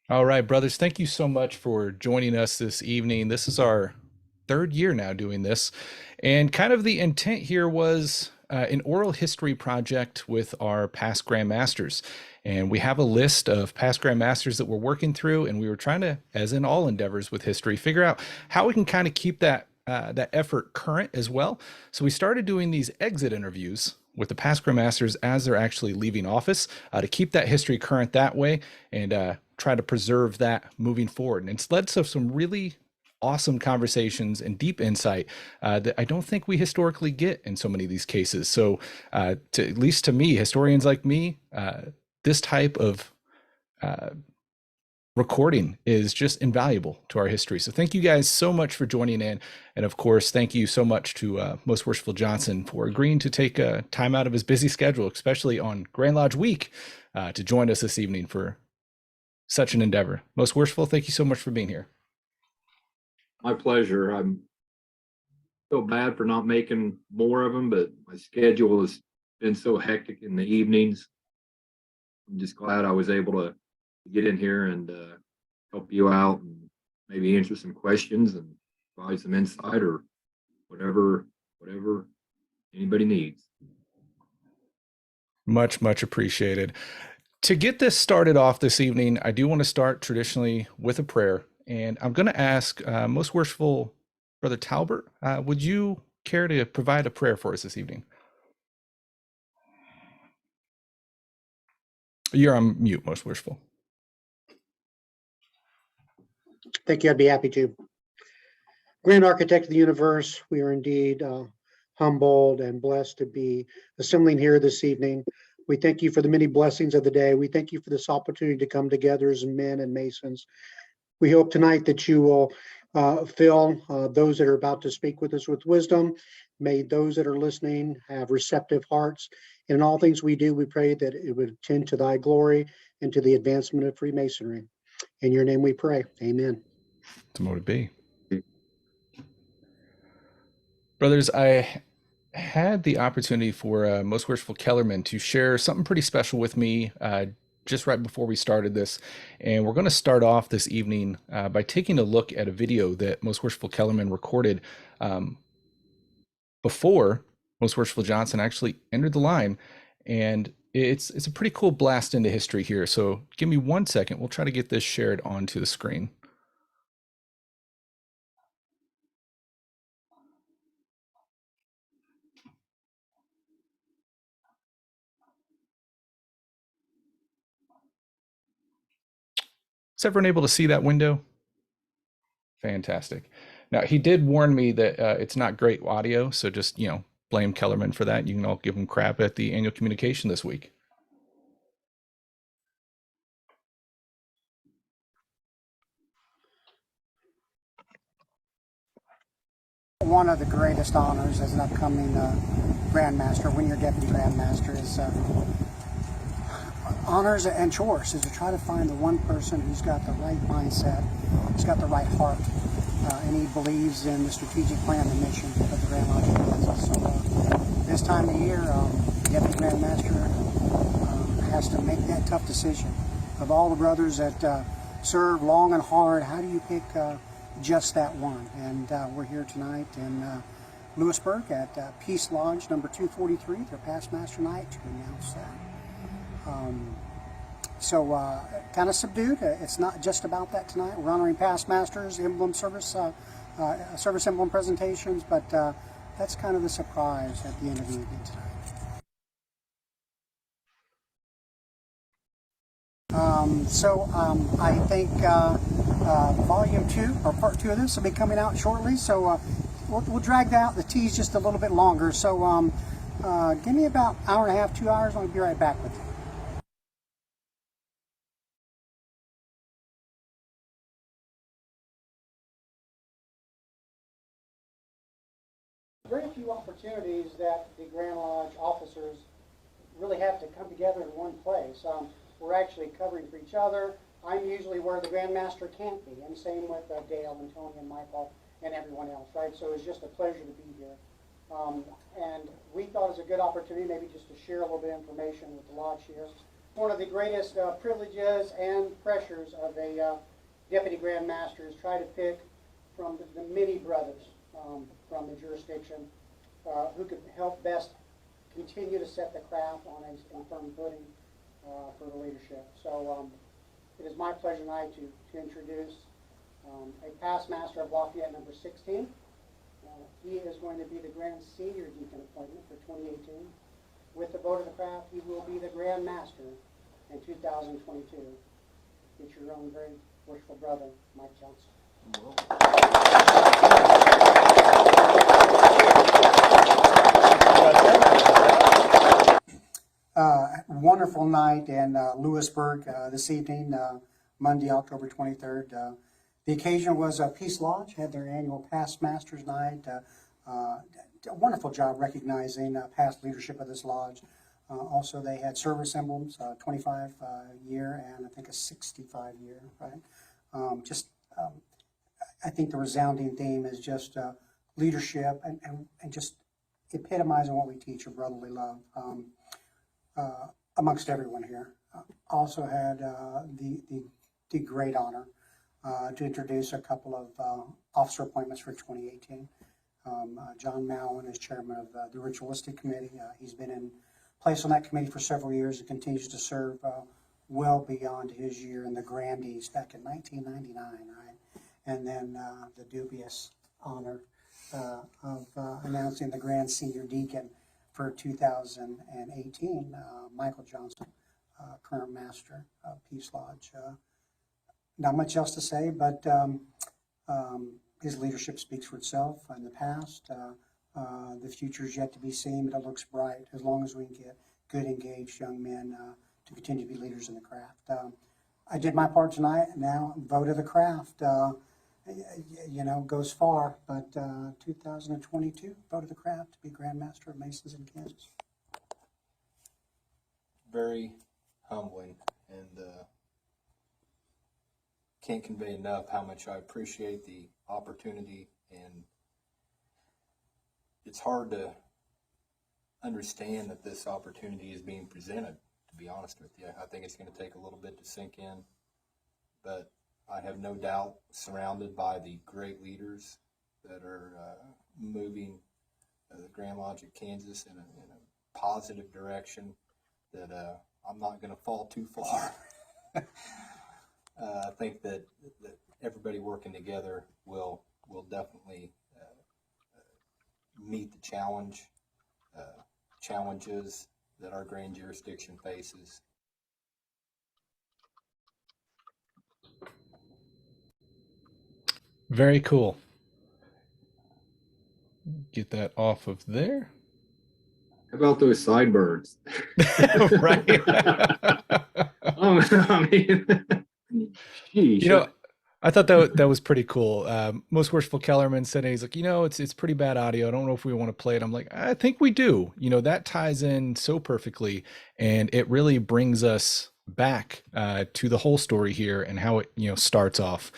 All right, brothers, thank you so much for joining us this evening. This is our third year now doing this. And kind of the intent here was an oral history project with our past Grandmasters. And we have a list of past Grandmasters that we're working through. And we were trying to, as in all endeavors with history, figure out how we can kind of keep that effort current as well. So we started doing these exit interviews with the past Grandmasters as they're actually leaving office to keep that history current that way and try to preserve that moving forward. And it's led to some really awesome conversations and deep insight that I don't think we historically get in so many of these cases. So, at least to me, historians like me, this type of uh, recording is just invaluable to our history. So thank you guys so much for joining in. And of course, thank you so much to Most Worshipful Johnson for agreeing to take time out of his busy schedule, especially on Grand Lodge Week, to join us this evening for such an endeavor. Most Worshipful, thank you so much for being here. My pleasure. I'm so bad for not making more of them, but my schedule has been so hectic in the evenings. I'm just glad I was able to get in here and help you out and maybe answer some questions and provide some insight or whatever anybody needs. Much, much appreciated. To get this started off this evening, I do want to start traditionally with a prayer. And I'm going to ask Most Worshipful Brother Talbert, would you care to provide a prayer for us this evening? You're on mute, Most Worshipful. Thank you. I'd be happy to. Grand Architect of the universe, we are indeed humbled and blessed to be assembling here this evening. We thank you for the many blessings of the day. We thank you for this opportunity to come together as men and Masons. We hope tonight that you will fill those that are about to speak with us with wisdom. May those that are listening have receptive hearts. In all things we do, we pray that it would tend to thy glory and to the advancement of Freemasonry. In your name we pray. Amen. To mo to be. Brothers, I had the opportunity for Most Worshipful Kellerman to share something pretty special with me just right before we started this. And we're going to start off this evening by taking a look at a video that Most Worshipful Kellerman recorded before Most Worshipful Johnson actually entered the line. And it's a pretty cool blast into history here. So give me 1 second. We'll try to get this shared onto the screen. Is everyone able to see that window? Fantastic. Now, he did warn me that it's not great audio, so just, blame Kellerman for that. You can all give him crap at the annual communication this week. One of the greatest honors as an upcoming Grandmaster, when you're Deputy Grandmaster, is honors and chores is to try to find the one person who's got the right mindset, who's got the right heart, and he believes in the strategic plan, the mission of the Grand Lodge of Kansas. So this time of year, Deputy Grandmaster has to make that tough decision. Of all the brothers that serve long and hard, how do you pick just that one? And we're here tonight in Lewisburg at Peace Lodge number 243, their past master night, to announce that. Kind of subdued. It's not just about that tonight. We're honoring past masters, emblem service, service emblem presentations, but that's kind of the surprise at the end of the evening tonight. I think volume 2 or part 2 of this will be coming out shortly. So we'll drag out the tease just a little bit longer. So give me about an hour and a half, 2 hours. I'll be right back with you. Very few opportunities that the Grand Lodge officers really have to come together in one place. We're actually covering for each other. I'm usually where the Grandmaster can't be, and same with Dale and Tony and Michael and everyone else, right? So it's just a pleasure to be here. And we thought it was a good opportunity maybe just to share a little bit of information with the Lodge here. one of the greatest privileges and pressures of a deputy grand master is try to pick from the many brothers from the jurisdiction who could help best continue to set the craft on a firm footing for the leadership. So it is my pleasure tonight to introduce a past master of Lafayette number 16. He is going to be the Grand Senior Deacon appointment for 2018. With the vote of the craft, he will be the Grand Master in 2022. It's your own very worshipful brother, Mike Johnson. Wonderful night in Lewisburg this evening, Monday, October 23rd. The occasion was Peace Lodge, had their annual Past Masters Night. A wonderful job recognizing past leadership of this lodge. Also, they had service emblems, 25 year and I think a 65 year, right? I think the resounding theme is just leadership and just epitomizing what we teach of brotherly love amongst everyone here. Also had the great honor to introduce a couple of officer appointments for 2018. John Mowen is chairman of the Ritualistic Committee. He's been in place on that committee for several years and continues to serve well beyond his year in the Grandees back in 1999, right? And then the dubious honor of announcing the Grand Senior Deacon for 2018, Michael Johnson, current master of Peace Lodge. Not much else to say, but his leadership speaks for itself in the past. The future is yet to be seen, but it looks bright as long as we can get good, engaged young men to continue to be leaders in the craft. I did my part tonight. Now, vote of the craft, goes far, but 2022, vote of the craft to be Grand Master of Masons in Kansas. Very humbling, and can't convey enough how much I appreciate the opportunity, and it's hard to understand that this opportunity is being presented, to be honest with you. I think it's going to take a little bit to sink in, but I have no doubt, surrounded by the great leaders that are moving the Grand Lodge of Kansas in a positive direction, that I'm not going to fall too far. I think that everybody working together will definitely meet the challenges that our grand jurisdiction faces. Very cool. Get that off of there. How about those sideburns? Right. I mean, sheesh. You know, I thought that was pretty cool. Most Worshipful Kellerman said, he's like, it's pretty bad audio. I don't know if we want to play it. I'm like, I think we do. That ties in so perfectly, and it really brings us back to the whole story here and how it starts off.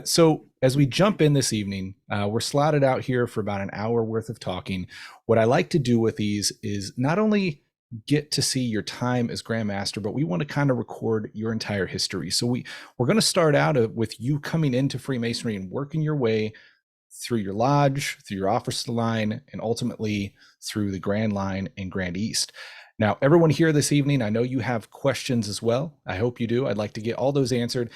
So as we jump in this evening, we're slotted out here for about an hour worth of talking. What I like to do with these is not only get to see your time as Grand Master, but we want to kind of record your entire history. So we're going to start out with you coming into Freemasonry and working your way through your lodge, through your officer line, and ultimately through the Grand Line and Grand East. Now, everyone here this evening, I know you have questions as well. I hope you do. I'd like to get all those answered.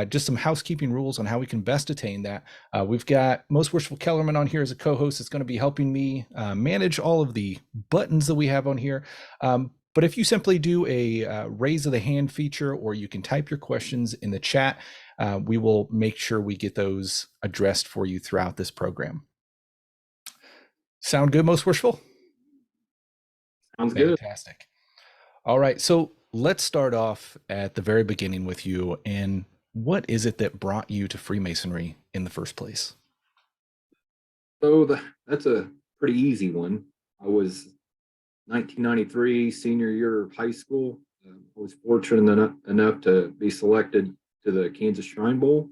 Just some housekeeping rules on how we can best attain that. We've got Most Worshipful Kellerman on here as a co-host. It's going to be helping me manage all of the buttons that we have on here. But if you simply do a raise of the hand feature, or you can type your questions in the chat, we will make sure we get those addressed for you throughout this program. Sound good, Most Worshipful? Sounds good. Fantastic. All right, so let's start off at the very beginning with you. And what is it that brought you to Freemasonry in the first place? So that's a pretty easy one. I was 1993, senior year of high school. I was fortunate enough to be selected to the Kansas Shrine Bowl.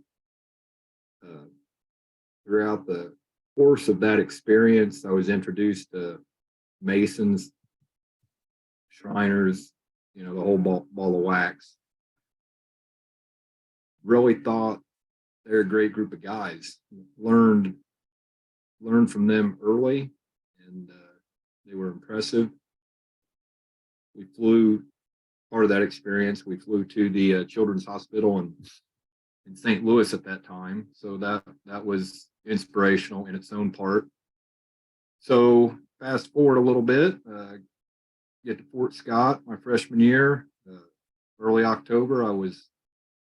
Throughout the course of that experience, I was introduced to Masons, Shriners, you know, the whole ball of wax. Really thought they're a great group of guys. Learned from them early, and they were impressive. We flew, part of that experience, we flew to the Children's Hospital in St. Louis at that time. So that was inspirational in its own part. So fast forward a little bit, get to Fort Scott my freshman year. Early October, I was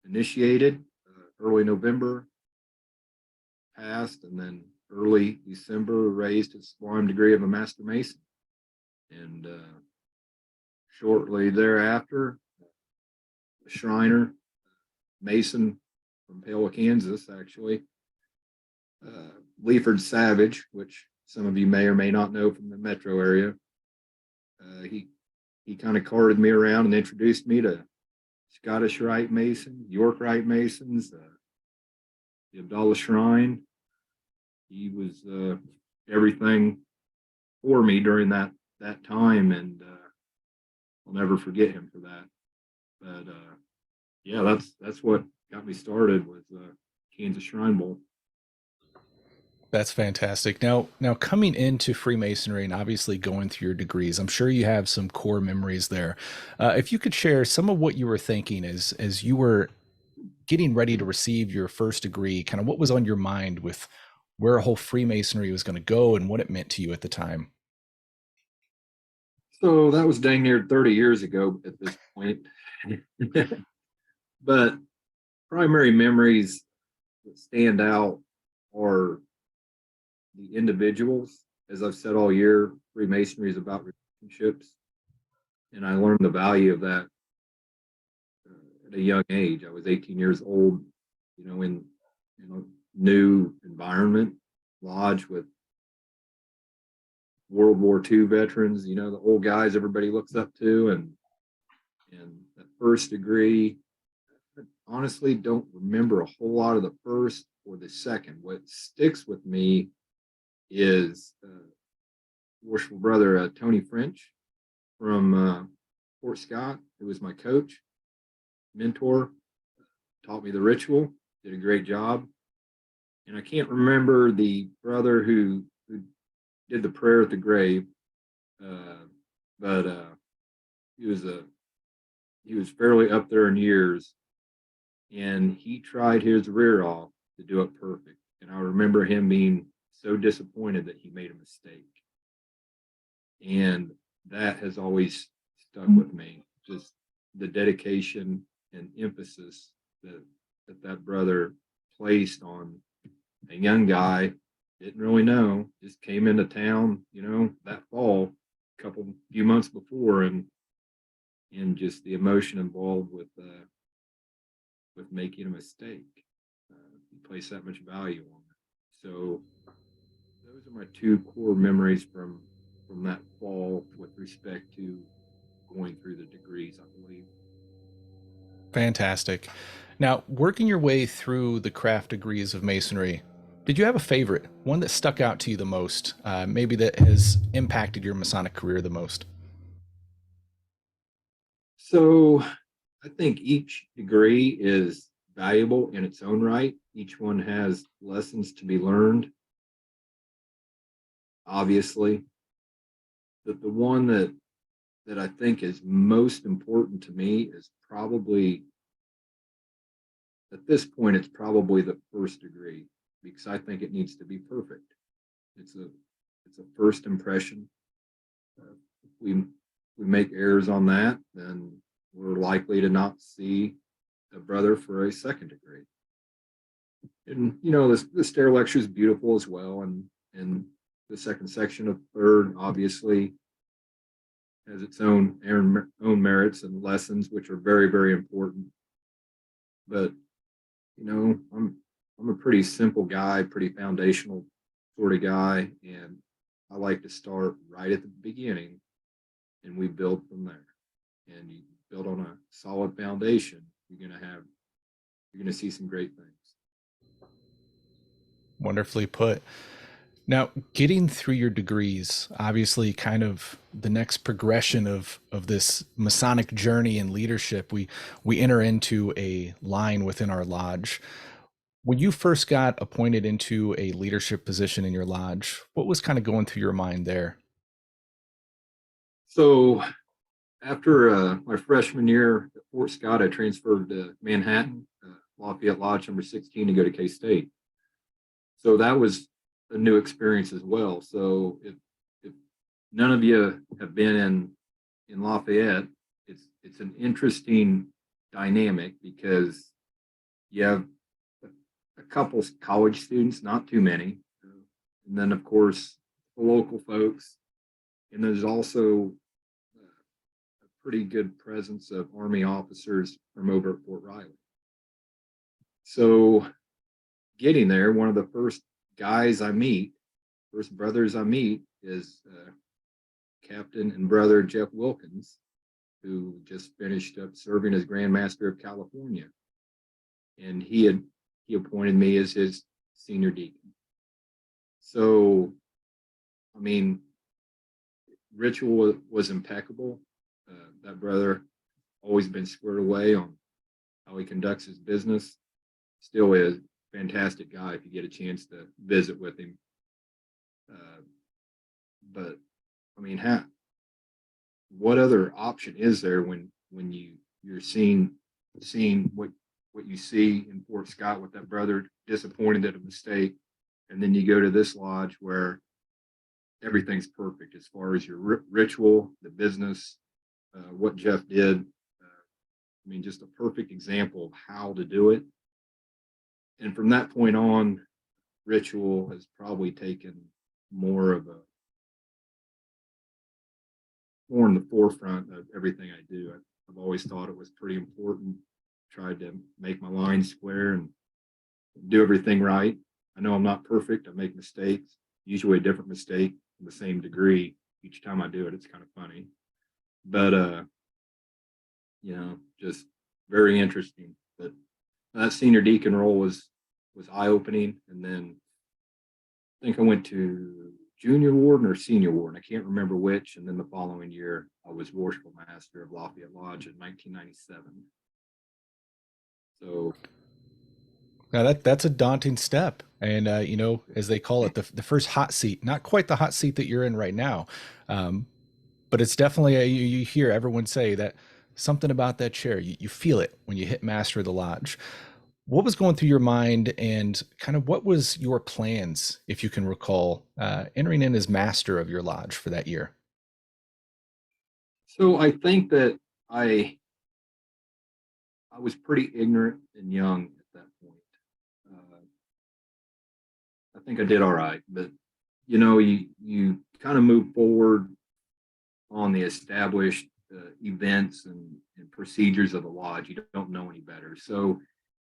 initiated. Early November passed, and then early December raised to the sublime degree of a Master Mason. And shortly thereafter, a Shriner Mason from Pella, Kansas, actually, Leaford Savage, which some of you may or may not know from the metro area. He kind of carted me around and introduced me to Scottish Rite Mason, York Rite Masons, the Abdallah Shrine. He was everything for me during that time, and I'll never forget him for that. But yeah, that's what got me started with Kansas Shrine Bowl. That's fantastic. Now coming into Freemasonry and obviously going through your degrees, I'm sure you have some core memories there. If you could share some of what you were thinking as you were getting ready to receive your first degree, kind of what was on your mind with where a whole Freemasonry was going to go and what it meant to you at the time. So that was dang near 30 years ago at this point. But primary memories that stand out are the individuals. As I've said all year, Freemasonry is about relationships. And I learned the value of that at a young age. I was 18 years old, you know, in a new environment, lodge with World War II veterans, you know, the old guys everybody looks up to, and that first degree, I honestly don't remember a whole lot of the first or the second. What sticks with me is worshipful brother Tony French from Fort Scott, who was my coach, mentor, taught me the ritual, did a great job. And I can't remember the brother who did the prayer at the grave, but he was fairly up there in years, and he tried his rear off to do it perfect. And I remember him being so disappointed that he made a mistake, and that has always stuck with me. Just the dedication and emphasis that brother placed on a young guy. Didn't really know, just came into town, you know, that fall, few months before, and just the emotion involved with making a mistake. He placed that much value on it. So those are my two core memories from that fall with respect to going through the degrees, I believe. Fantastic. Now, working your way through the craft degrees of Masonry, did you have a favorite, one that stuck out to you the most, maybe that has impacted your Masonic career the most? So I think each degree is valuable in its own right. Each one has lessons to be learned. Obviously, the one that I think is most important to me is probably, at this point, it's probably the first degree, because I think it needs to be perfect. It's a first impression. If we make errors on that, then we're likely to not see a brother for a second degree. And you know, the stair lecture is beautiful as well, and the second section of third obviously has its own merits and lessons, which are very, very important. But you know, I'm a pretty simple guy, pretty foundational sort of guy, and I like to start right at the beginning, and we build from there. And you build on a solid foundation, you're gonna see some great things. Wonderfully put. Now, getting through your degrees, obviously kind of the next progression of this Masonic journey and leadership, we enter into a line within our lodge. When you first got appointed into a leadership position in your lodge, what was kind of going through your mind there? So after my freshman year at Fort Scott, I transferred to Manhattan, Lafayette Lodge number 16 to go to K-State. So that was a new experience as well. So if none of you have been in Lafayette, it's an interesting dynamic because you have a couple college students, not too many, and then of course the local folks, and there's also a pretty good presence of Army officers from over at Fort Riley. So getting there, one of the first brothers I meet is Captain and Brother Jeff Wilkins, who just finished up serving as Grand Master of California. And he appointed me as his senior deacon. So, I mean, ritual was impeccable. That brother always been squared away on how he conducts his business. Still is fantastic guy if you get a chance to visit with him. But I mean, what other option is there when you're seeing what you see in Fort Scott with that brother disappointed at a mistake, and then you go to this lodge where everything's perfect as far as your ritual, the business, what Jeff did. I mean, just a perfect example of how to do it. And from that point on, ritual has probably taken more in the forefront of everything I do. I've always thought it was pretty important. Tried to make my lines square and do everything right. I know I'm not perfect. I make mistakes, usually a different mistake in the same degree each time I do it. It's kind of funny, but just very interesting. But that senior deacon role was eye-opening. And then I think I went to junior warden or senior warden. I can't remember which. And then the following year, I was worshipful master of Lafayette Lodge in 1997. So Now that's a daunting step, and as they call it, the first hot seat. Not quite the hot seat that you're in right now, but it's definitely you hear everyone say that something about that chair. You feel it when you hit master of the lodge. What was going through your mind, and kind of what was your plans, if you can recall, entering in as master of your lodge for that year? So I think that I was pretty ignorant and young at that point. I think I did all right, but you kind of move forward on the established events and procedures of the lodge. You don't know any better, so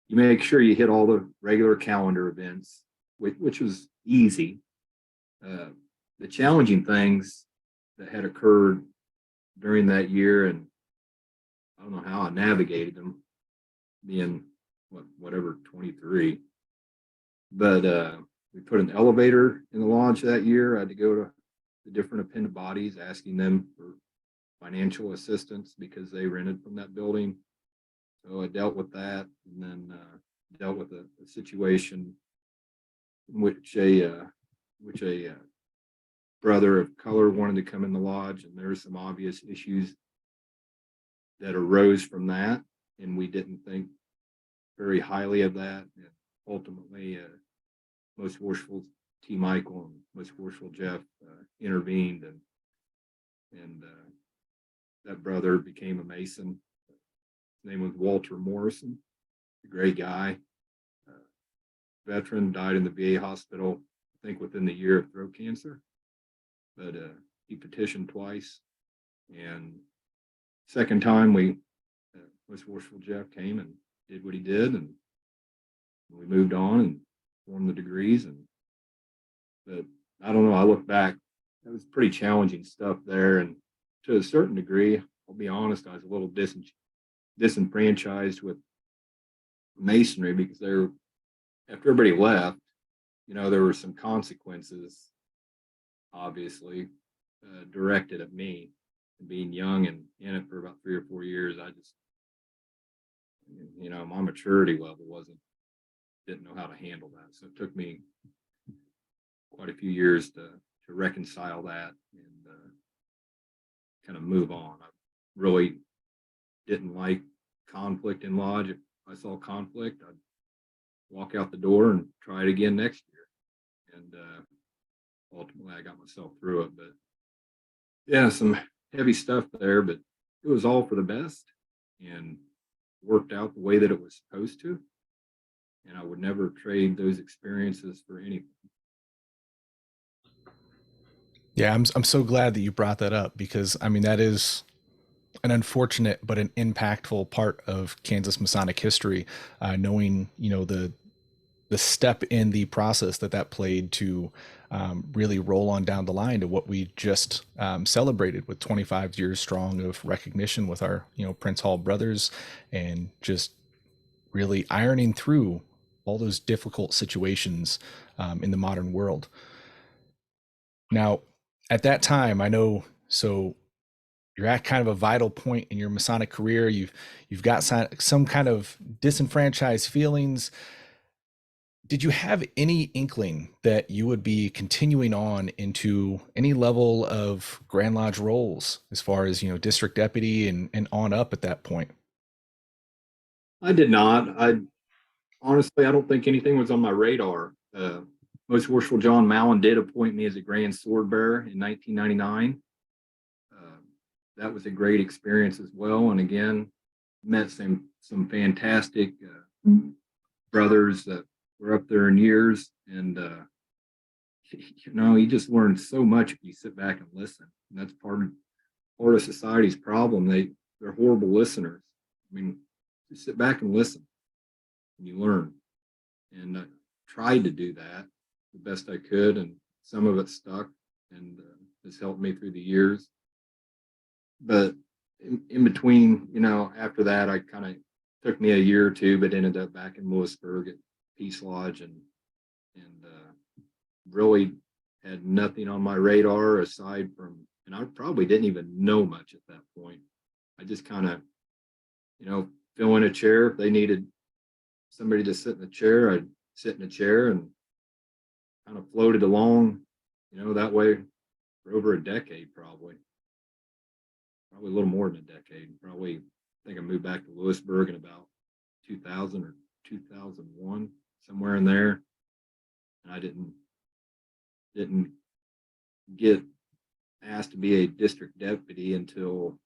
you make sure you hit all the regular calendar events, which was easy. The challenging things that had occurred during that year, and I don't know how I navigated them, being whatever 23. But we put an elevator in the lodge that year. I had to go to the different appendant bodies, asking them for financial assistance because they rented from that building. So I dealt with that, and then dealt with a situation in which a brother of color wanted to come in the lodge, and there were some obvious issues that arose from that, and we didn't think very highly of that. And ultimately, Most Worshipful T. Michael and Most Worshipful Jeff intervened, and that brother became a Mason. His name was Walter Morrison, a great guy, veteran, died in the VA hospital, I think within the year of throat cancer. But he petitioned twice, and second time Most Worshipful Jeff came and did what he did, and we moved on and formed the degrees. But I don't know, I look back, it was pretty challenging stuff there, and to a certain degree, I'll be honest, I was a little disenfranchised with Masonry because after everybody left, there were some consequences obviously, directed at me. And being young and in it for about 3 or 4 years, I just, my maturity level didn't know how to handle that. So it took me quite a few years to reconcile that and kind of move on. I really didn't like conflict in lodge. If I saw conflict, I'd walk out the door and try it again next year. And ultimately, I got myself through it. But yeah, some heavy stuff there, but it was all for the best and worked out the way that it was supposed to. And I would never trade those experiences for anything. Yeah, I'm so glad that you brought that up because I mean that is an unfortunate but an impactful part of Kansas Masonic history. Knowing the step in the process that played to really roll on down the line to what we just celebrated with 25 years strong of recognition with our Prince Hall brothers, and just really ironing through all those difficult situations in the modern world. Now, at that time, I know, so you're at kind of a vital point in your Masonic career. You've got some kind of disenfranchised feelings. Did you have any inkling that you would be continuing on into any level of Grand Lodge roles as far as, district deputy and on up at that point? I did not. I honestly, I don't think anything was on my radar. Most Worshipful John Mallon did appoint me as a Grand Sword Bearer in 1999. That was a great experience as well. And again, met some fantastic brothers that were up there in years. And, you just learn so much if you sit back and listen. And that's part of society's problem. They're horrible listeners. I mean, just sit back and listen and you learn. And I tried to do that the best I could. And some of it stuck and has helped me through the years. But in between, after that, I kind of took me a year or two, but ended up back in Lewisburg at Peace Lodge and really had nothing on my radar aside from, and I probably didn't even know much at that point. I just kind of, fill in a chair. If they needed somebody to sit in the chair, I'd sit in a chair and kind of floated along, that way for over a decade, probably a little more than a decade. Probably, I think I moved back to Lewisburg in about 2000 or 2001, somewhere in there. And I didn't get asked to be a district deputy until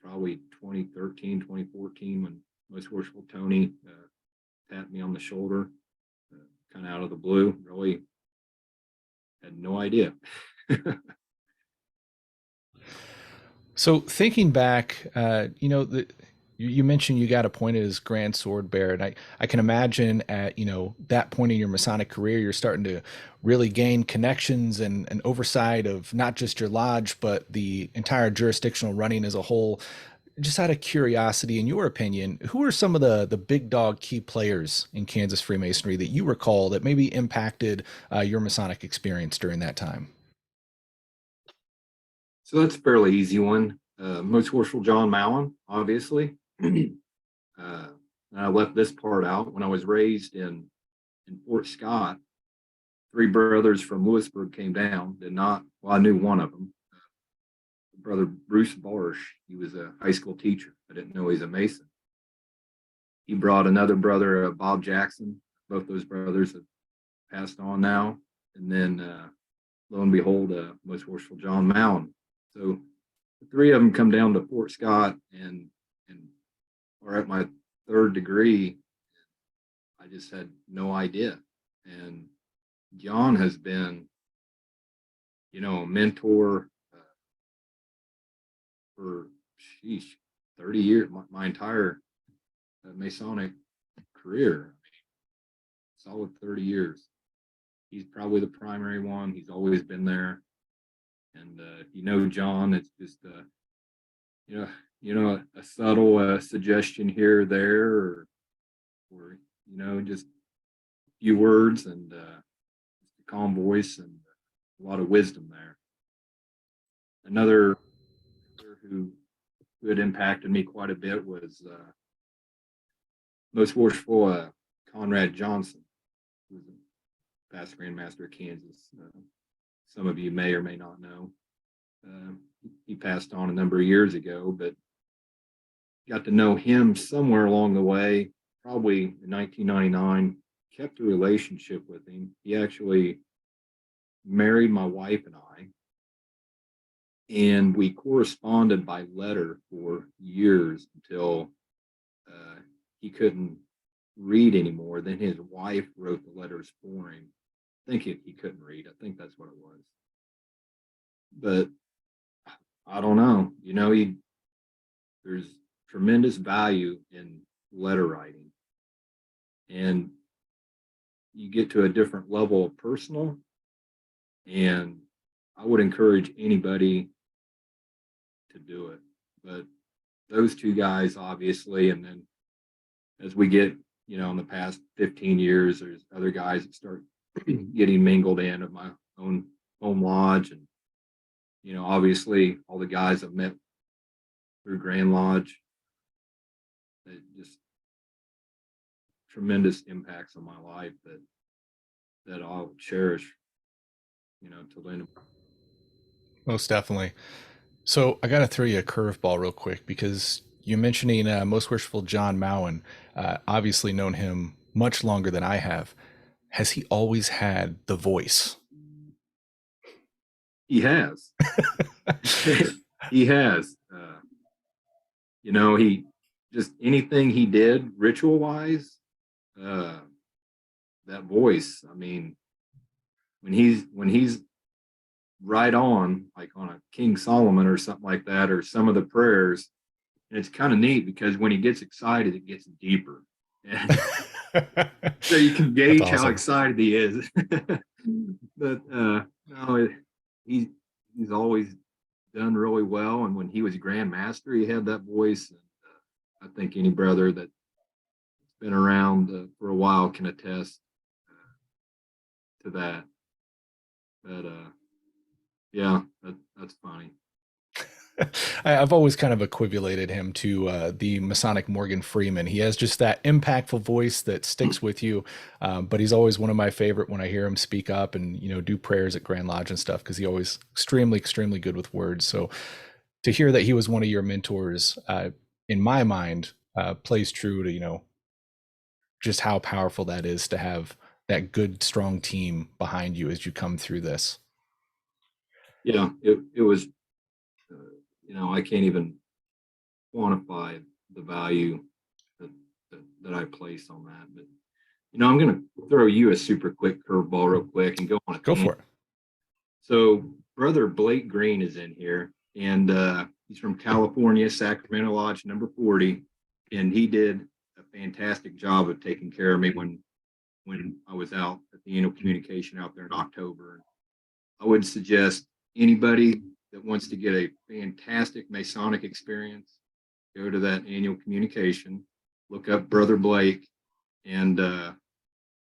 probably 2013, 2014, when Most Worshipful Tony tapped me on the shoulder, kind of out of the blue. Really had no idea. So thinking back, you mentioned you got appointed as Grand Sword Bearer, and I can imagine at that point in your Masonic career, you're starting to really gain connections and oversight of not just your lodge, but the entire jurisdictional running as a whole. Just out of curiosity, in your opinion, who are some of the big dog key players in Kansas Freemasonry that you recall that maybe impacted your Masonic experience during that time? So that's a fairly easy one. Most Worshipful John Mallon, obviously. I left this part out. When I was raised in Fort Scott, 3 brothers from Lewisburg came down. I knew one of them. Brother Bruce Barsh, he was a high school teacher. I didn't know he's a Mason. He brought another brother, Bob Jackson. Both those brothers have passed on now. And then, lo and behold, Most Worshipful John Mallon. So the 3 of them come down to Fort Scott and are at my 3rd degree. I just had no idea. And John has been, a mentor for 30 years, my entire Masonic career. Solid 30 years. He's probably the primary one. He's always been there. And John, it's just a subtle suggestion here or there, or just a few words and just a calm voice and a lot of wisdom there. Another who had impacted me quite a bit was most worshipful Conrad Johnson, who was a past Grand Master of Kansas. Some of you may or may not know. He passed on a number of years ago, but got to know him somewhere along the way, probably in 1999, kept a relationship with him. He actually married my wife and I, and we corresponded by letter for years until he couldn't read anymore. Then his wife wrote the letters for him. I think he couldn't read. I think that's what it was. But I don't know. You know, there's tremendous value in letter writing. And you get to a different level of personal. And I would encourage anybody to do it. But those two guys, obviously, and then as we get, you know, in the past 15 years, there's other guys that start getting mingled in at my own home lodge. And, you know, obviously all the guys I've met through Grand Lodge, it just tremendous impacts on my life that I'll cherish, you know, till the end. Most definitely. So I got to throw you a curveball real quick, because you're mentioning Most Worshipful John Mowen. Obviously known him much longer than I have. Has he always had the voice? He has. He has. You know, he just anything he did ritual wise, that voice. I mean, when he's right on, like on a King Solomon or something like that, or some of the prayers, and it's kind of neat because when he gets excited, it gets deeper. And so you can gauge That's awesome. how excited he is. But no, he's always done really well. And when he was Grand Master, he had that voice. And I think any brother that's been around for a while can attest to that. But yeah, that's funny. I've always kind of equated him to the Masonic Morgan Freeman. He has just that impactful voice that sticks with you, but he's always one of my favorite when I hear him speak up and, you know, do prayers at Grand Lodge and stuff, because he always extremely good with words. So to hear that he was one of your mentors, in my mind, plays true to, you know, just how powerful that is to have that good, strong team behind you as you come through this. Yeah, it was. You know, I can't even quantify the value that I place on that. But, you know, I'm going to throw you a super quick curveball real quick and go on a Go tangent. for it. So Brother Blake Green is in here, and he's from California, Sacramento Lodge number 40. And he did a fantastic job of taking care of me when I was out at the annual communication out there in October. I would suggest anybody that wants to get a fantastic Masonic experience, go to that annual communication, look up Brother Blake, and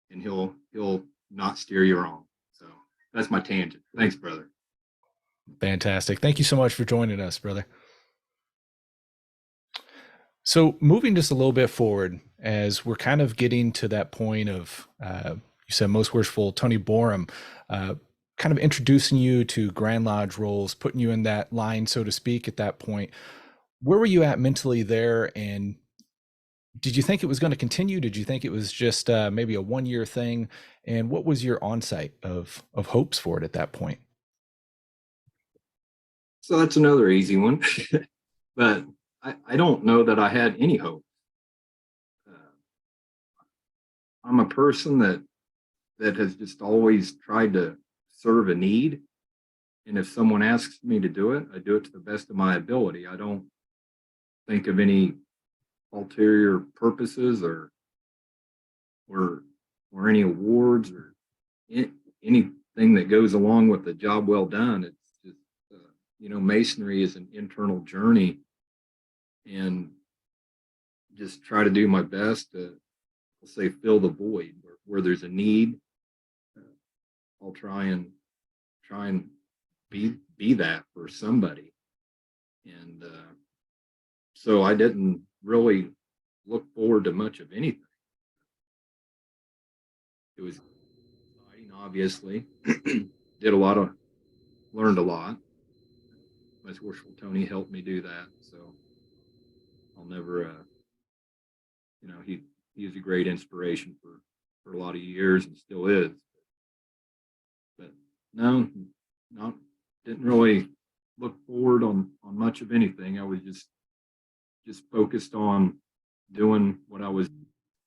he'll not steer you wrong. So that's my tangent. Thanks, brother. Fantastic. Thank you so much for joining us, brother. So moving just a little bit forward, as we're kind of getting to that point of, you said Most Worshipful Tony Borum, kind of introducing you to Grand Lodge roles, putting you in that line, so to speak, at that point. Where were you at mentally there? And did you think it was going to continue? Did you think it was just maybe a one-year thing? And what was your onset of hopes for it at that point? So that's another easy one. But I don't know that I had any hope. I'm a person that has just always tried to serve a need. And if someone asks me to do it, I do it to the best of my ability. I don't think of any ulterior purposes or any awards or anything that goes along with the job well done. It's just, you know, Masonry is an internal journey, and just try to do my best to, I'll say, fill the void where there's a need. I'll try and be that for somebody. And so I didn't really look forward to much of anything. It was exciting, obviously. Learned a lot. Most Worshipful Tony helped me do that. So I'll never, he is a great inspiration for a lot of years and still is. But no, didn't really look forward on much of anything. I was just focused on doing what I was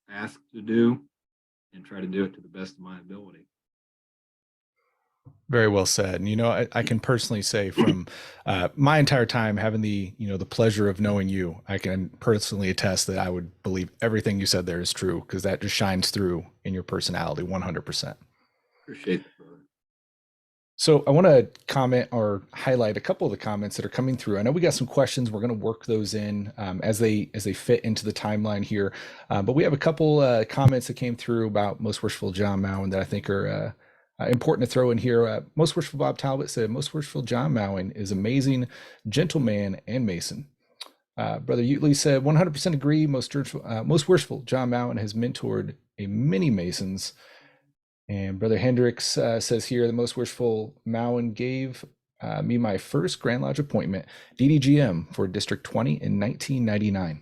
asked to do and try to do it to the best of my ability. Very well said. And, I can personally say from my entire time having the pleasure of knowing you, I can personally attest that I would believe everything you said there is true, because that just shines through in your personality 100%. Appreciate it, brother. So I want to comment or highlight a couple of the comments that are coming through. I know we got some questions. We're going to work those in as they fit into the timeline here. But we have a couple comments that came through about Most Worshipful John Mowen that I think are important to throw in here. Most Worshipful Bob Talbot said, Most Worshipful John Mowen is amazing, gentleman, and Mason. Brother Utley said, 100% agree. Most Worshipful John Mowen has mentored a many Masons. And Brother Hendricks says here, the Most Worshipful Mowen gave me my first Grand Lodge appointment, DDGM, for District 20 in 1999,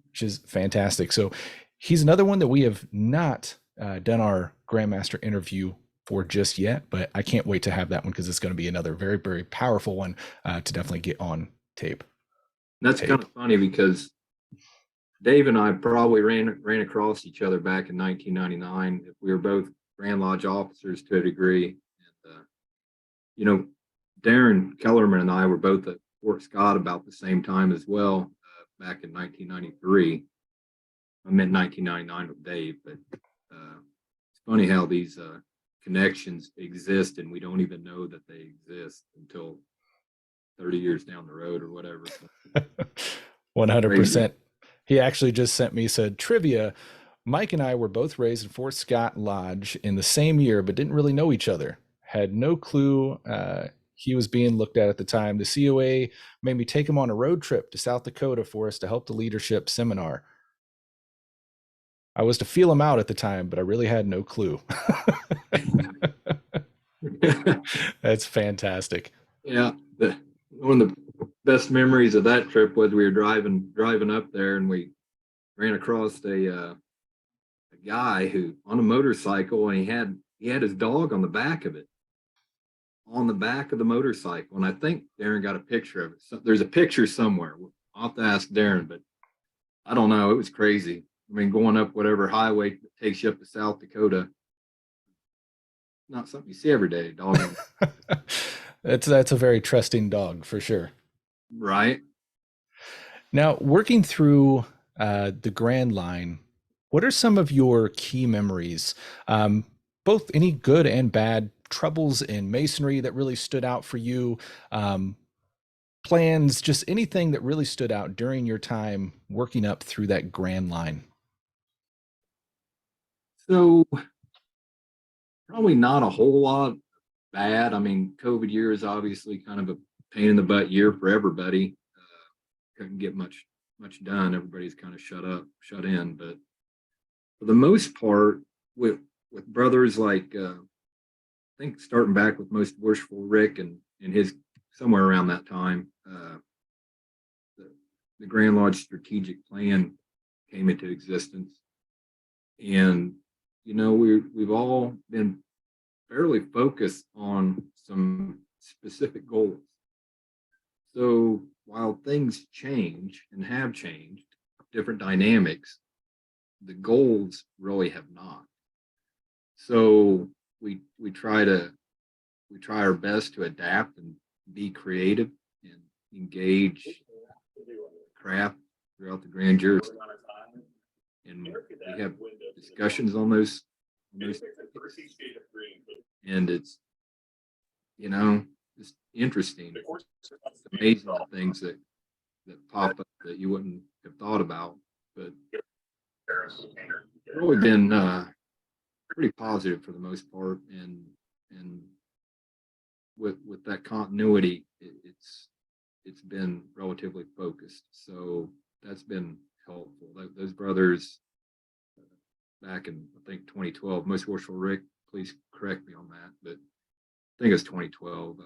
which is fantastic. So he's another one that we have not done our Grandmaster interview for just yet, but I can't wait to have that one, because it's going to be another very, very powerful one to definitely get on tape. That's kind of funny, because Dave and I probably ran across each other back in 1999. If we were both Grand Lodge officers to a degree. And, Darren Kellerman and I were both at Fort Scott about the same time as well, back in 1993. I meant 1999 with Dave, but it's funny how these connections exist and we don't even know that they exist until 30 years down the road or whatever. 100%. He actually just sent me, said, trivia, Mike and I were both raised in Fort Scott Lodge in the same year, but didn't really know each other. Had no clue he was being looked at the time. The COA made me take him on a road trip to South Dakota for us to help the leadership seminar. I was to feel him out at the time, but I really had no clue. That's fantastic. Yeah. One of the best memories of that trip was we were driving up there, and we ran across a guy who on a motorcycle, and he had his dog on the back of it, on the back of the motorcycle. And I think Darren got a picture of it. So there's a picture somewhere. I'll have to ask Darren, but I don't know. It was crazy. I mean, going up whatever highway that takes you up to South Dakota, not something you see every day, dog. That's a very trusting dog for sure. Right. Now, working through the Grand Line, what are some of your key memories, both any good and bad, troubles in Masonry that really stood out for you, plans, just anything that really stood out during your time working up through that Grand Line? So probably not a whole lot bad. I mean, COVID year is obviously kind of a pain in the butt year for everybody. Couldn't get much done. Everybody's kind of shut in, but for the most part, with brothers like I think starting back with Most Worshipful Rick and his somewhere around that time, the Grand Lodge strategic plan came into existence, and we've all been fairly focused on some specific goals. So while things change and have changed, different dynamics, the goals really have not. So we try our best to adapt and be creative and engage craft throughout the grand jury. And we have discussions on those and it's just interesting. It's amazing the things that pop up that you wouldn't have thought about, but really been pretty positive for the most part, and with that continuity, it's been relatively focused. So that's been helpful. Those brothers back in, I think, 2012, most worshipful Rick, please correct me on that, but I think it's 2012.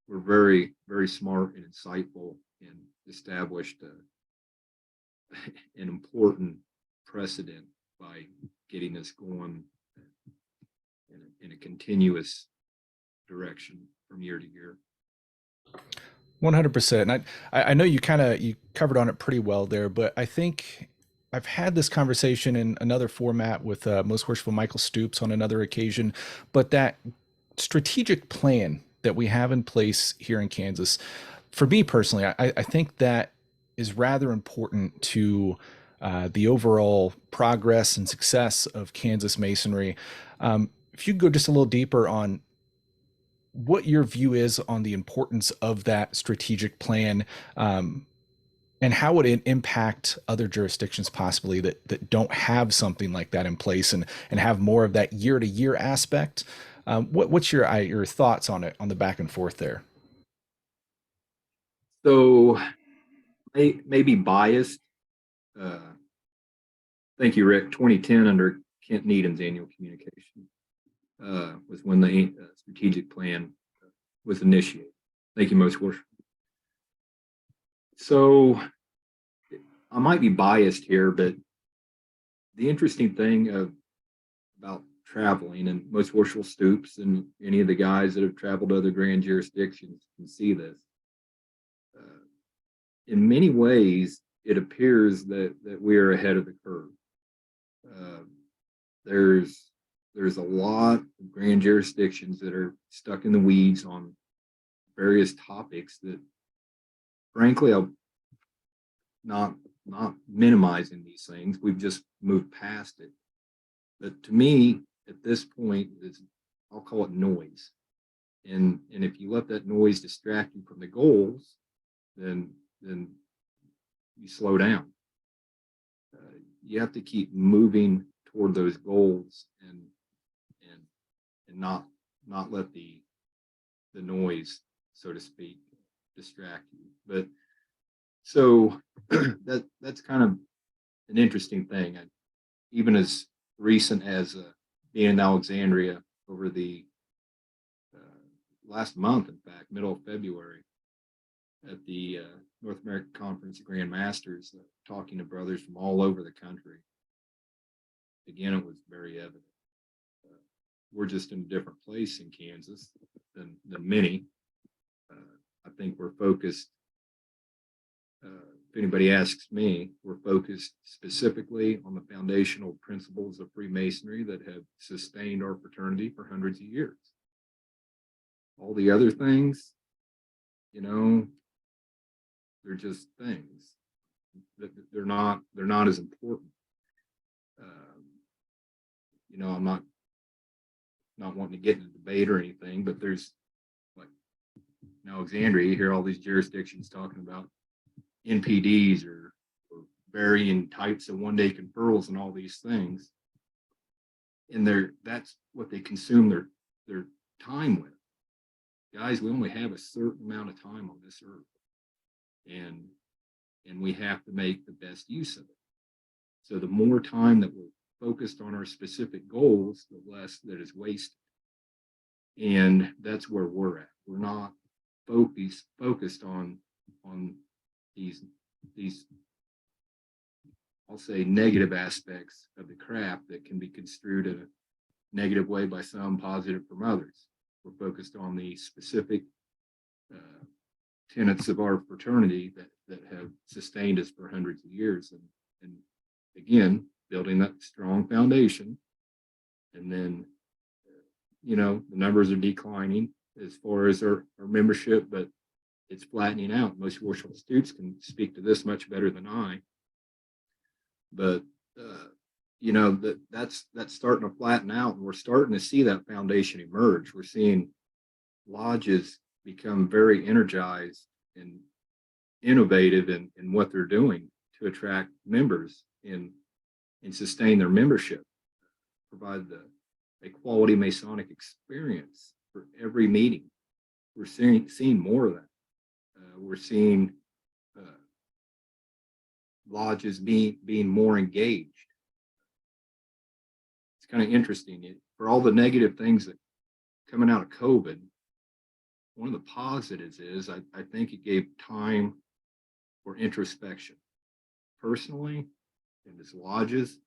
Were very, very smart and insightful and established an important precedent by getting us going in a continuous direction from year to year. 100%. And I know you covered on it pretty well there, but I think I've had this conversation in another format with Most Worshipful Michael Stoops on another occasion, but that strategic plan that we have in place here in Kansas, for me personally, I think that is rather important to the overall progress and success of Kansas Masonry. If you could go just a little deeper on what your view is on the importance of that strategic plan, and how would it impact other jurisdictions possibly that don't have something like that in place and have more of that year to year aspect. What's your thoughts on it, on the back and forth there? So may be biased. Thank you, Rick. 2010 under Kent Needham's annual communication was when the strategic plan was initiated. Thank you, Most Worshipful. So I might be biased here, but the interesting thing about traveling, and Most Worshipful Stoops and any of the guys that have traveled to other grand jurisdictions can see this. In many ways, it appears that we are ahead of the curve. There's a lot of grand jurisdictions that are stuck in the weeds on various topics that, frankly, I'll not minimizing these things. We've just moved past it. But to me, at this point, I'll call it noise. And if you let that noise distract you from the goals, then you slow down. You have to keep moving toward those goals and not let the noise, so to speak, distract you. But so that's kind of an interesting thing. Even as recent as being in Alexandria over the last month, in fact, middle of February, at the North American Conference of Grand Masters, talking to brothers from all over the country. Again, it was very evident. We're just in a different place in Kansas than many. I think we're focused. If anybody asks me, we're focused specifically on the foundational principles of Freemasonry that have sustained our fraternity for hundreds of years. All the other things, they're just things. They're not as important. I'm not wanting to get in a debate or anything, but there's, like, in Alexandria, you hear all these jurisdictions talking about NPDs or varying types of one-day conferrals and all these things. And that's what they consume their time with. Guys, we only have a certain amount of time on this earth. And we have to make the best use of it. So the more time that we're focused on our specific goals, the less that is wasted. And that's where we're at. We're not focused on these I'll say negative aspects of the craft that can be construed in a negative way by some, positive from others. We're focused on the specific tenets of our fraternity that have sustained us for hundreds of years, and again, building that strong foundation. And then the numbers are declining as far as our membership, but it's flattening out. Most Worshipful Stoops can speak to this much better than I, but that's starting to flatten out, and we're starting to see that foundation emerge. We're seeing lodges become very energized and innovative in what they're doing to attract members and sustain their membership, provide a quality Masonic experience for every meeting. we're seeing more of that. We're seeing lodges being more engaged. It's kind of interesting. For all the negative things that coming out of COVID, one of the positives is I think it gave time for introspection. Personally, in as lodges,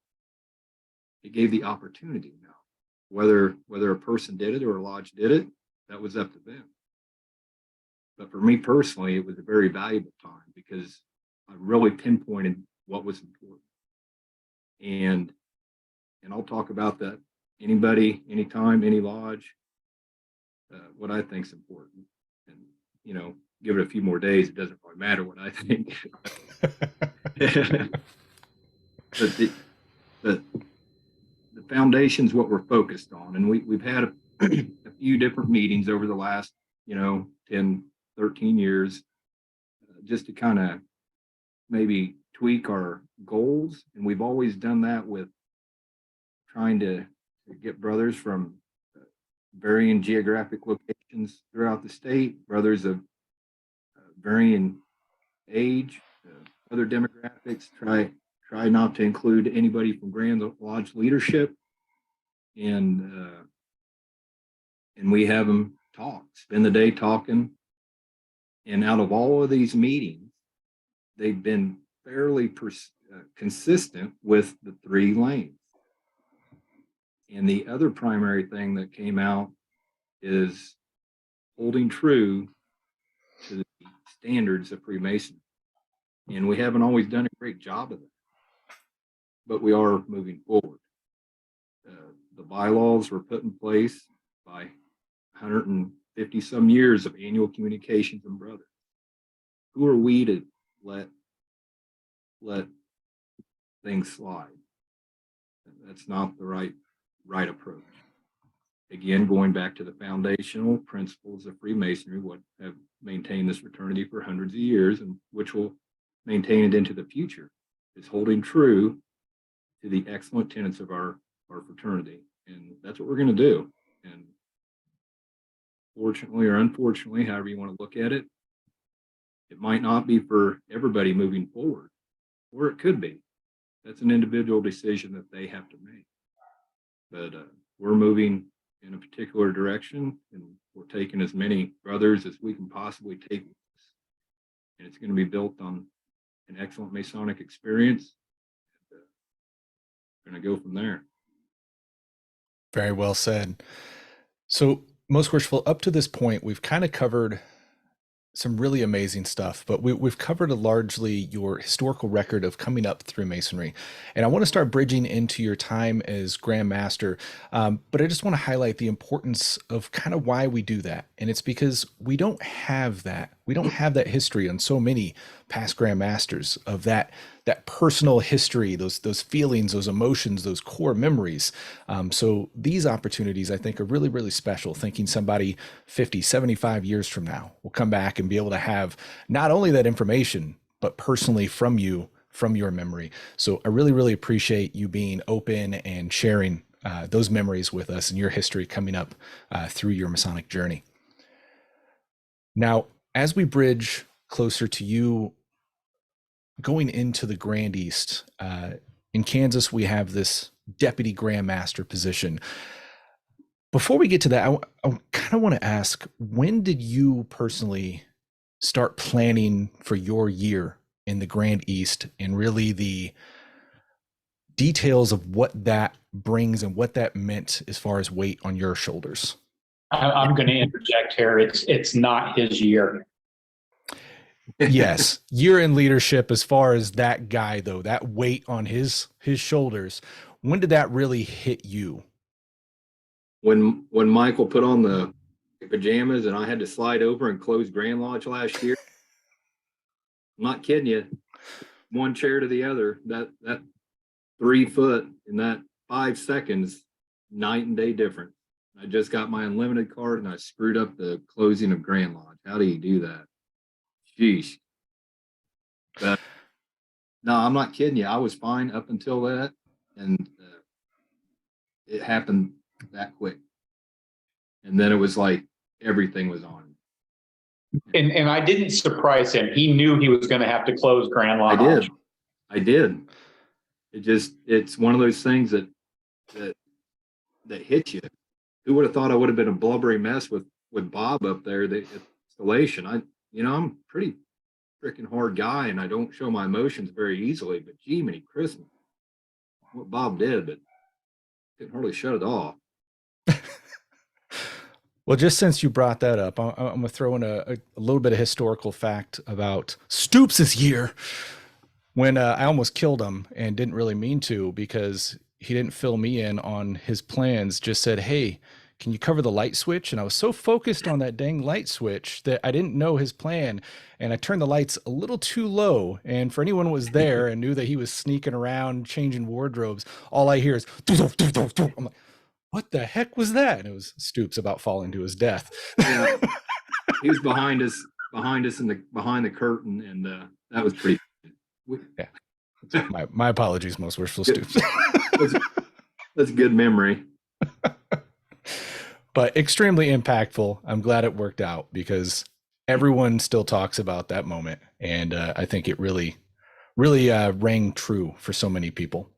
it gave the opportunity now. Whether a person did it or a lodge did it, that was up to them. But for me personally, it was a very valuable time because I really pinpointed what was important. And I'll talk about that. Anybody, anytime, any lodge, what I think is important. And, you know, give it a few more days, it doesn't really matter what I think. But the foundation's what we're focused on. And we've had a few different meetings over the last, 10, 13 years, just to kind of maybe tweak our goals. And we've always done that with trying to get brothers from varying geographic locations throughout the state, brothers of varying age, other demographics, try not to include anybody from Grand Lodge leadership. And we have them talk, spend the day talking. And out of all of these meetings, they've been fairly consistent with the 3 lanes. And the other primary thing that came out is holding true to the standards of Freemasonry. And we haven't always done a great job of that, but we are moving forward. The bylaws were put in place by 150 some years of annual communications and brothers. Who are we to let things slide? That's not the right approach. Again, going back to the foundational principles of Freemasonry, what have maintained this fraternity for hundreds of years and which will maintain it into the future, is holding true to the excellent tenets of our fraternity. And that's what we're going to do. And fortunately or unfortunately, however you want to look at it, it might not be for everybody moving forward, or it could be. That's an individual decision that they have to make. But we're moving in a particular direction, and we're taking as many brothers as we can possibly take with us. And it's going to be built on an excellent Masonic experience. We're going to go from there. Very well said. So, most worshipful, up to this point, we've kind of covered some really amazing stuff, but we've covered largely your historical record of coming up through Masonry. And I want to start bridging into your time as Grand Master. But I just want to highlight the importance of kind of why we do that. And it's because we don't have that. We don't have that history on so many past Grand Masters of that personal history, those feelings, those emotions, those core memories. So these opportunities, I think, are really, really special. Thinking somebody 50, 75 years from now will come back and be able to have not only that information, but personally from you, from your memory. So I really, really appreciate you being open and sharing those memories with us and your history coming up through your Masonic journey. Now, as we bridge closer to you going into the Grand East, in Kansas, we have this Deputy Grand Master position. Before we get to that, I kind of want to ask, when did you personally start planning for your year in the Grand East and really the details of what that brings and what that meant as far as weight on your shoulders? I'm going to interject here. It's not his year. Yes, year in leadership as far as that guy, though, that weight on his shoulders. When did that really hit you? When Michael put on the pajamas and I had to slide over and close Grand Lodge last year, I'm not kidding you. One chair to the other, that 3 foot in that 5 seconds, night and day difference. I just got my unlimited card and I screwed up the closing of Grand Lodge. How do you do that? Sheesh. But no, I'm not kidding you. I was fine up until that, and it happened that quick. And then it was like everything was on. And I didn't surprise him. He knew he was going to have to close Grand I Lodge. did. I did. It's one of those things that hits you. Who would have thought I would have been a blubbery mess with Bob up there, the installation? I'm a pretty freaking hard guy and I don't show my emotions very easily, but gee, many Christmas, what Bob did, but couldn't hardly shut it off. Well, just since you brought that up, I'm going to throw in a little bit of historical fact about Stoops' year when I almost killed him and didn't really mean to because he didn't fill me in on his plans, just said, hey, can you cover the light switch? And I was so focused on that dang light switch that I didn't know his plan. And I turned the lights a little too low. And for anyone who was there and knew that he was sneaking around changing wardrobes, all I hear is, I'm like, what the heck was that? And it was Stoops about falling to his death. Yeah. He was behind us behind the curtain, and that was pretty. My apologies, most wishful Stoops. That's a good memory. But extremely impactful. I'm glad it worked out because everyone still talks about that moment, and I think it really rang true for so many people.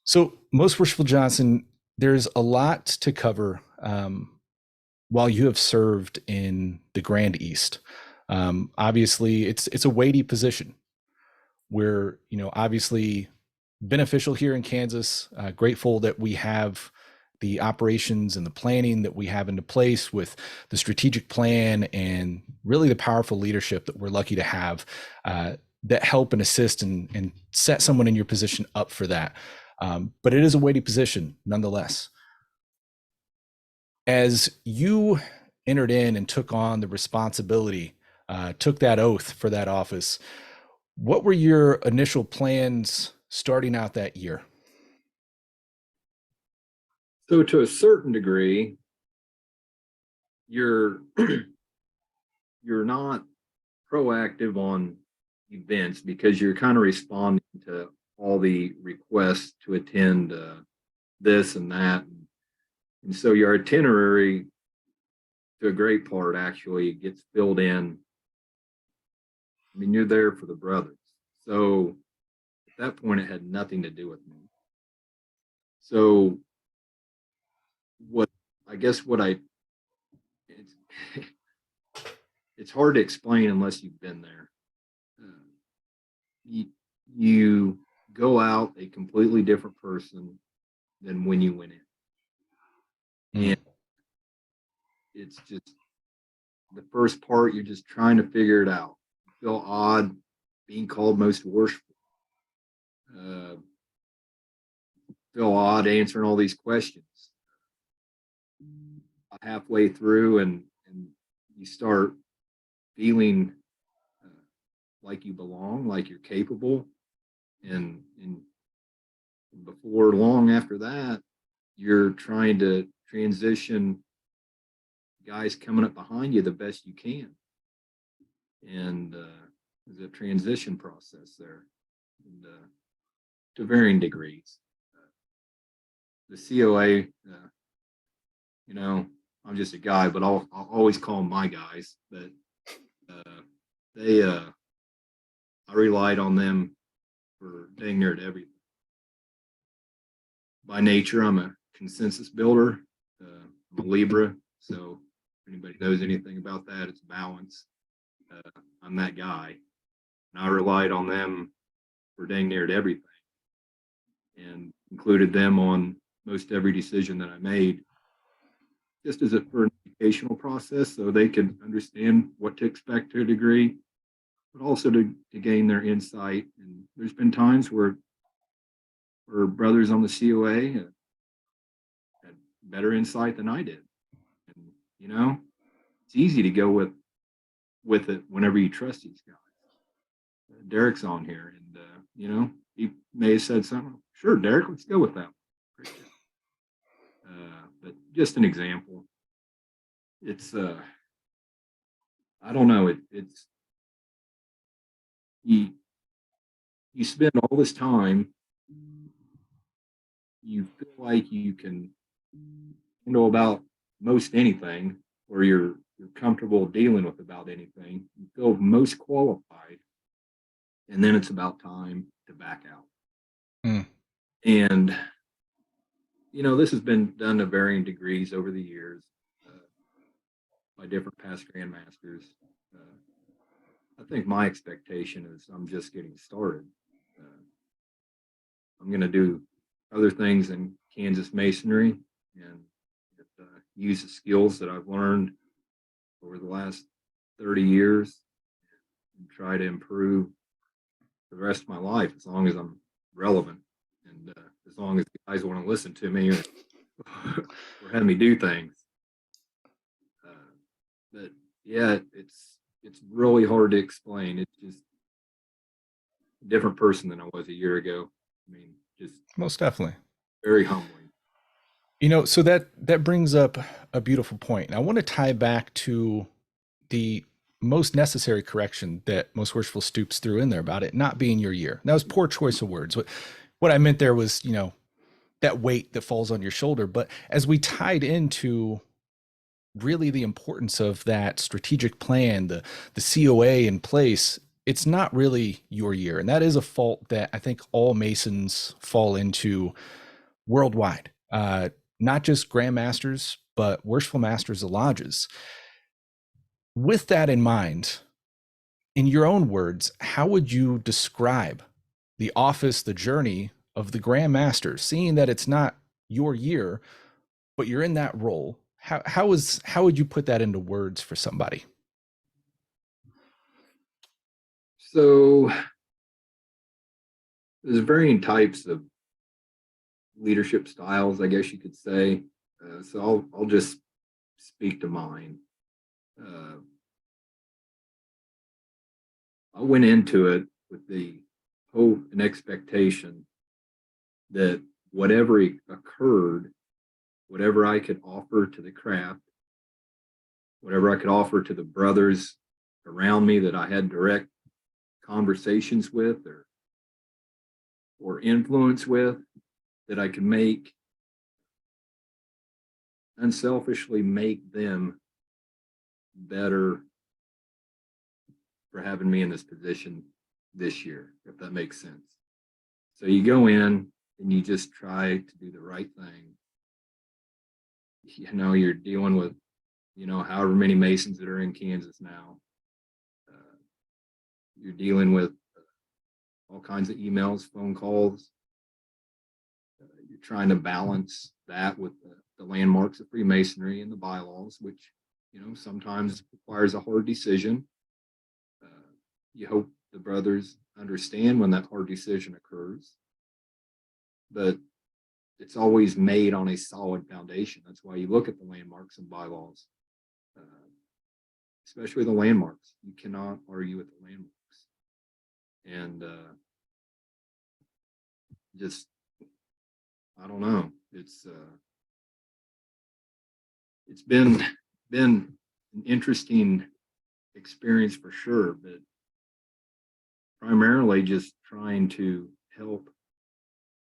So, most worshipful Johnson, there's a lot to cover while you have served in the Grand East. Obviously, it's a weighty position. We're obviously beneficial here in Kansas. Grateful that we have the operations and the planning that we have into place with the strategic plan and really the powerful leadership that we're lucky to have that help and assist and set someone in your position up for that. But it is a weighty position nonetheless. As you entered in and took on the responsibility, took that oath for that office, what were your initial plans starting out that year? So to a certain degree, you're not proactive on events because you're kind of responding to all the requests to attend this and that. And so your itinerary, to a great part, actually gets filled in. I mean, you're there for the brothers. So at that point, it had nothing to do with me. So it's hard to explain unless you've been there. You go out a completely different person than when you went in. And it's just the first part, you're just trying to figure it out. You feel odd being called most worshipful. Feel odd answering all these questions. Halfway through and you start feeling like you belong, like you're capable. And before long after that, you're trying to transition guys coming up behind you the best you can. And there's a transition process there, and to varying degrees. The COA, I'm just a guy, but I'll always call them my guys. But I relied on them for dang near everything. By nature, I'm a consensus builder. I'm a Libra, so if anybody knows anything about that, it's balance. I'm that guy, and I relied on them for dang near everything, and included them on most every decision that I made, just as for an educational process, so they can understand what to expect to a degree, but also to gain their insight. And there's been times where brothers on the COA had better insight than I did. And, it's easy to go with it whenever you trust these guys. Derek's on here, and, he may have said something. Sure, Derek, let's go with that. But just an example. It's, I don't know, it's, you spend all this time, you feel like you can know about most anything, or you're you're comfortable dealing with about anything. You feel most qualified. And then it's about time to back out. Mm. And, you know, this has been done to varying degrees over the years by different past grandmasters. I think my expectation is I'm just getting started. I'm going to do other things in Kansas masonry and use the skills that I've learned over the last 30 years and try to improve the rest of my life as long as I'm relevant and as long as guys want to listen to me or have me do things. But yeah, it's really hard to explain. It's just a different person than I was a year ago. I mean, just Most definitely. very humbling. You know, so that brings up a beautiful point. And I want to tie back to the most necessary correction that most worshipful Stoops threw in there about it not being your year. That was poor choice of words. What I meant there was, you know, that weight that falls on your shoulder. But as we tied into really the importance of that strategic plan, the COA in place, it's not really your year. And that is a fault that I think all Masons fall into worldwide. Not just grandmasters, but worshipful masters of lodges. With that in mind, in your own words, how would you describe the office, the journey of the Grand Master, seeing that it's not your year, but you're in that role? How would you put that into words for somebody? So there's varying types of leadership styles, I guess you could say. So I'll just speak to mine. I went into it with the hope and expectation that whatever occurred, whatever I could offer to the craft, whatever I could offer to the brothers around me that I had direct conversations with or influence with, that I could unselfishly make them better for having me in this position this year, if that makes sense. So you go in and you just try to do the right thing. You know, you're dealing with, you know, however many Masons that are in Kansas now. You're dealing with all kinds of emails, phone calls. You're trying to balance that with the landmarks of Freemasonry and the bylaws, which, you know, sometimes requires a hard decision. You hope the brothers understand when that hard decision occurs, but it's always made on a solid foundation. That's why you look at the landmarks and bylaws, especially the landmarks. You cannot argue with the landmarks. And just, I don't know. It's been an interesting experience for sure, but primarily just trying to help,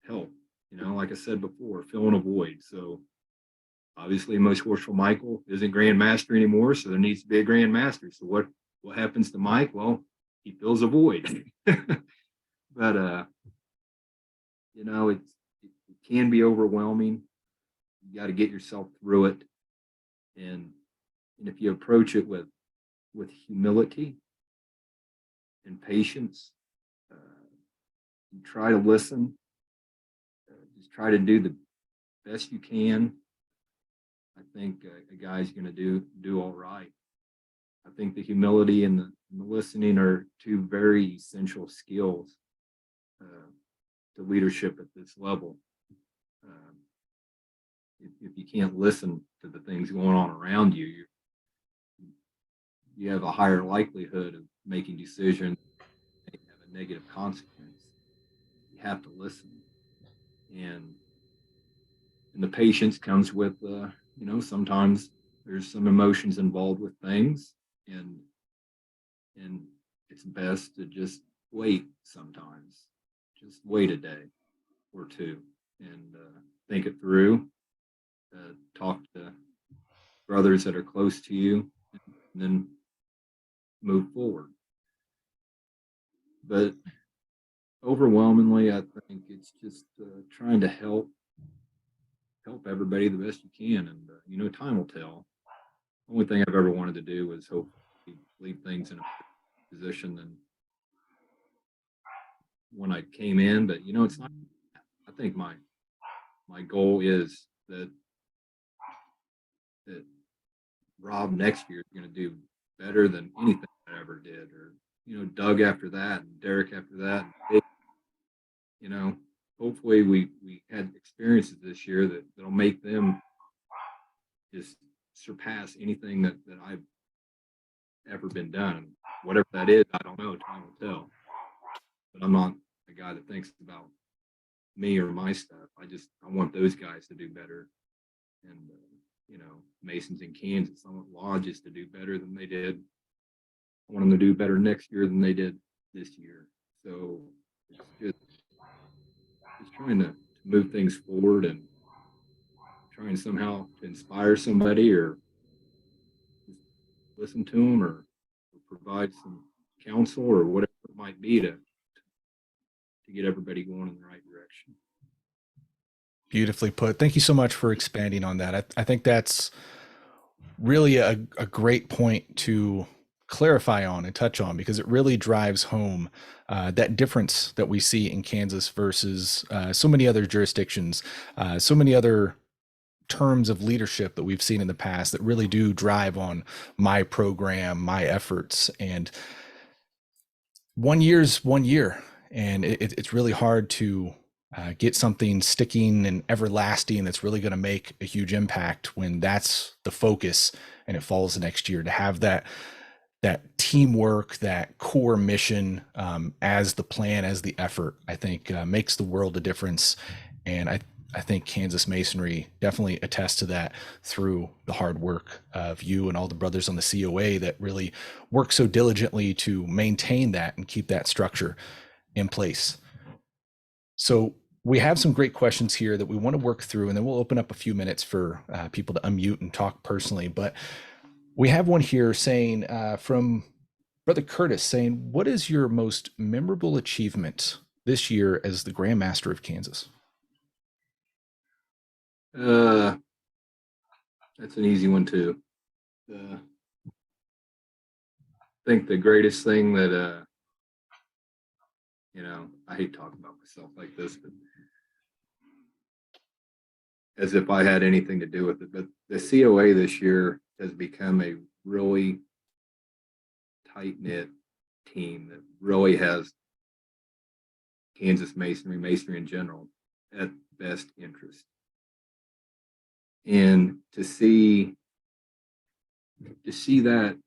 you know, like I said before, filling a void. So obviously most worshipful Michael isn't Grand Master anymore, so there needs to be a Grand Master. So what happens to Mike? Well, he fills a void. But you know, it can be overwhelming. You got to get yourself through it. And if you approach it with humility and patience, you try to listen, just try to do the best you can. I think a guy's going to do all right. I think the humility and the listening are two very essential skills to leadership at this level. If you can't listen to the things going on around you, you have a higher likelihood of making decisions that have a negative consequence. You have to listen, and the patience comes with you know, sometimes there's some emotions involved with things, and it's best to just wait sometimes. Just wait a day or two and think it through. Talk to brothers that are close to you and then move forward. But overwhelmingly, I think it's just trying to help everybody the best you can, and time will tell. Only thing I've ever wanted to do was hopefully leave things in a position than when I came in. But it's not. I think my goal is that Rob next year is going to do better than anything I ever did, or Doug after that, and Derek after that. And hopefully we had experiences this year that'll make them just surpass anything that I've ever been done. Whatever that is, I don't know. Time will tell. But I'm not a guy that thinks about me or my stuff. I want those guys to do better, and Masons in Kansas. I want lodges to do better than they did. I want them to do better next year than they did this year. So it's just trying to move things forward and trying somehow to inspire somebody, or just listen to them, or provide some counsel or whatever it might be to get everybody going in the right direction. Beautifully put. Thank you so much for expanding on that. I think that's really a great point to clarify on and touch on, because it really drives home that difference that we see in Kansas versus so many other jurisdictions, so many other terms of leadership that we've seen in the past that really do drive on my program, my efforts. And 1 year's 1 year, and it's really hard to get something sticking and everlasting that's really going to make a huge impact when that's the focus and it falls the next year. To have that teamwork, that core mission as the plan, as the effort, I think makes the world a difference. And I think Kansas Masonry definitely attests to that through the hard work of you and all the brothers on the COA that really work so diligently to maintain that and keep that structure in place. So we have some great questions here that we want to work through, and then we'll open up a few minutes for people to unmute and talk personally. But we have one here saying from Brother Curtis saying, what is your most memorable achievement this year as the Grand Master of Kansas? That's an easy one too. I think the greatest thing that I hate talking about myself like this, but as if I had anything to do with it, but the COA this year has become a really tight-knit team that really has Kansas Masonry in general at best interest. And to see that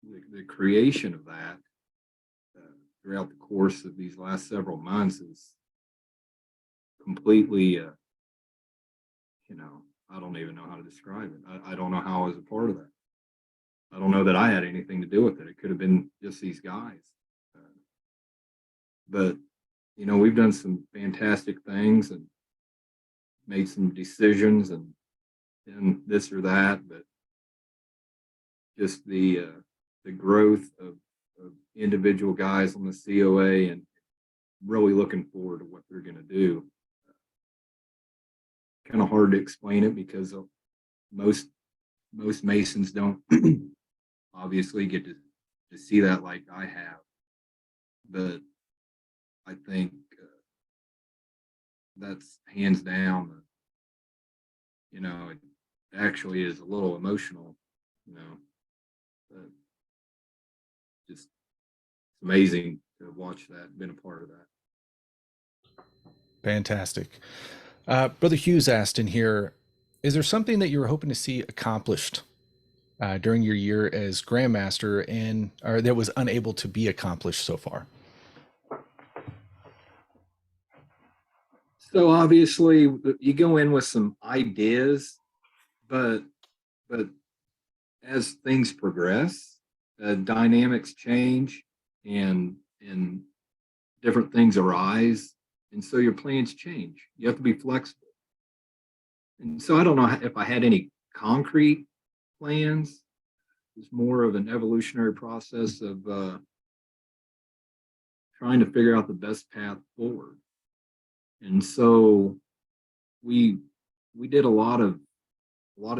the creation of that throughout the course of these last several months is completely I don't even know how to describe it. I don't know how I was a part of that. I don't know that I had anything to do with it. It could have been just these guys. But we've done some fantastic things and made some decisions and this or that, but just the growth of individual guys on the COA, and really looking forward to what they're going to do. Kind of hard to explain it because most Masons don't obviously get to see that like I have, but I think that's hands down. It actually is a little emotional, but just it's amazing to watch that, been a part of that. Fantastic. Brother Hughes asked in here, is there something that you were hoping to see accomplished during your year as Grandmaster or that was unable to be accomplished so far? So obviously you go in with some ideas, but as things progress, dynamics change and different things arise. And so your plans change. You have to be flexible. And so I don't know if I had any concrete plans was more of an evolutionary process of trying to figure out the best path forward. And so we did a lot of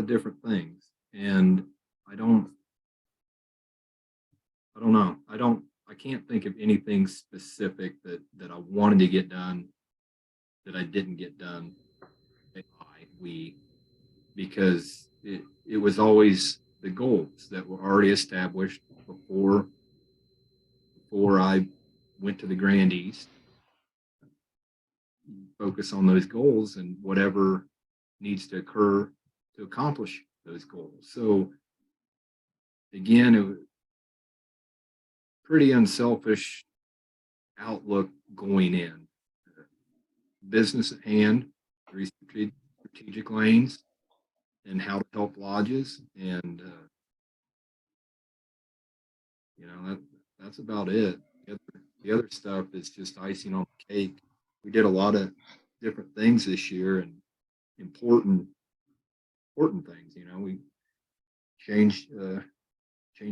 different things. And I can't think of anything specific that I wanted to get done that I didn't get done. Because it was always the goals that were already established before I went to the Grand East. Focus on those goals and whatever needs to occur to accomplish those goals. So again, it was pretty unselfish outlook going in. Business at hand, 3 strategic lanes, and how to help lodges, and that's about it. The other stuff is just icing on the cake. We did a lot of different things this year, and important things. We changed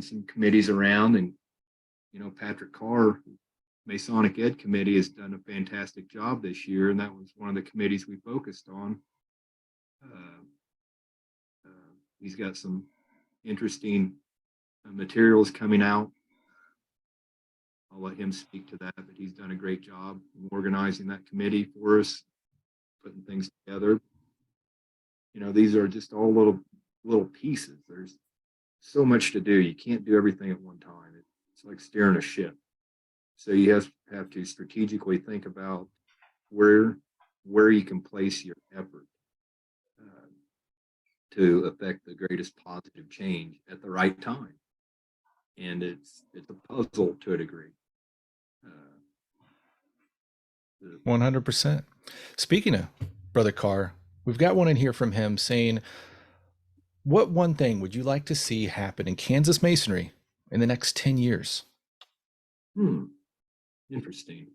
some committees around, and Patrick Carr, Masonic Ed Committee, has done a fantastic job this year, and that was one of the committees we focused on. He's got some interesting materials coming out. I'll let him speak to that, but he's done a great job organizing that committee for us, putting things together. These are just all little pieces. There's so much to do. You can't do everything at one time. It's like steering a ship. So you have to strategically think about where you can place your effort to affect the greatest positive change at the right time. And it's a puzzle to a degree. 100%. Speaking of Brother Carr, we've got one in here from him saying, what one thing would you like to see happen in Kansas Masonry in the next 10 years? Interesting.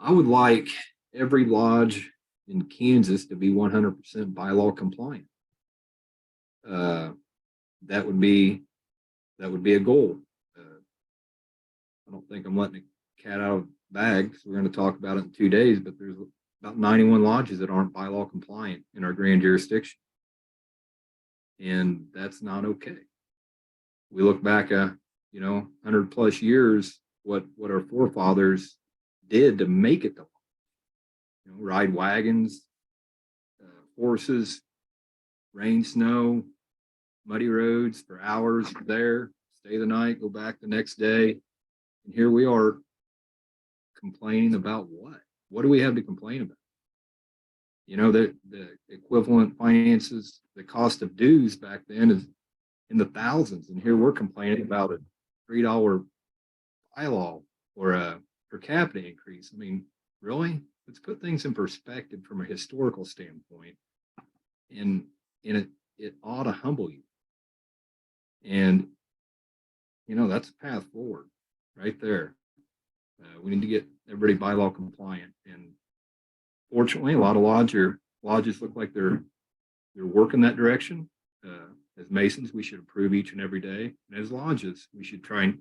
I would like every lodge in Kansas to be 100% bylaw compliant. That would be a goal. I don't think I'm letting the cat out of the bag, because we're going to talk about it in 2 days, but there's about 91 lodges that aren't bylaw compliant in our grand jurisdiction. And that's not okay. We look back 100 plus years, what our forefathers did to make it to ride wagons, horses, rain, snow, muddy roads for hours there, stay the night, go back the next day. And here we are complaining about what? What do we have to complain about? The equivalent finances, the cost of dues back then is in the thousands. And here we're complaining about a $3 bylaw or a per capita increase. I mean, really? Let's put things in perspective from a historical standpoint, and it ought to humble you. And that's a path forward right there. We need to get everybody bylaw compliant, and fortunately, a lot of lodges look like they're working that direction. As Masons, we should improve each and every day, and as lodges, we should try and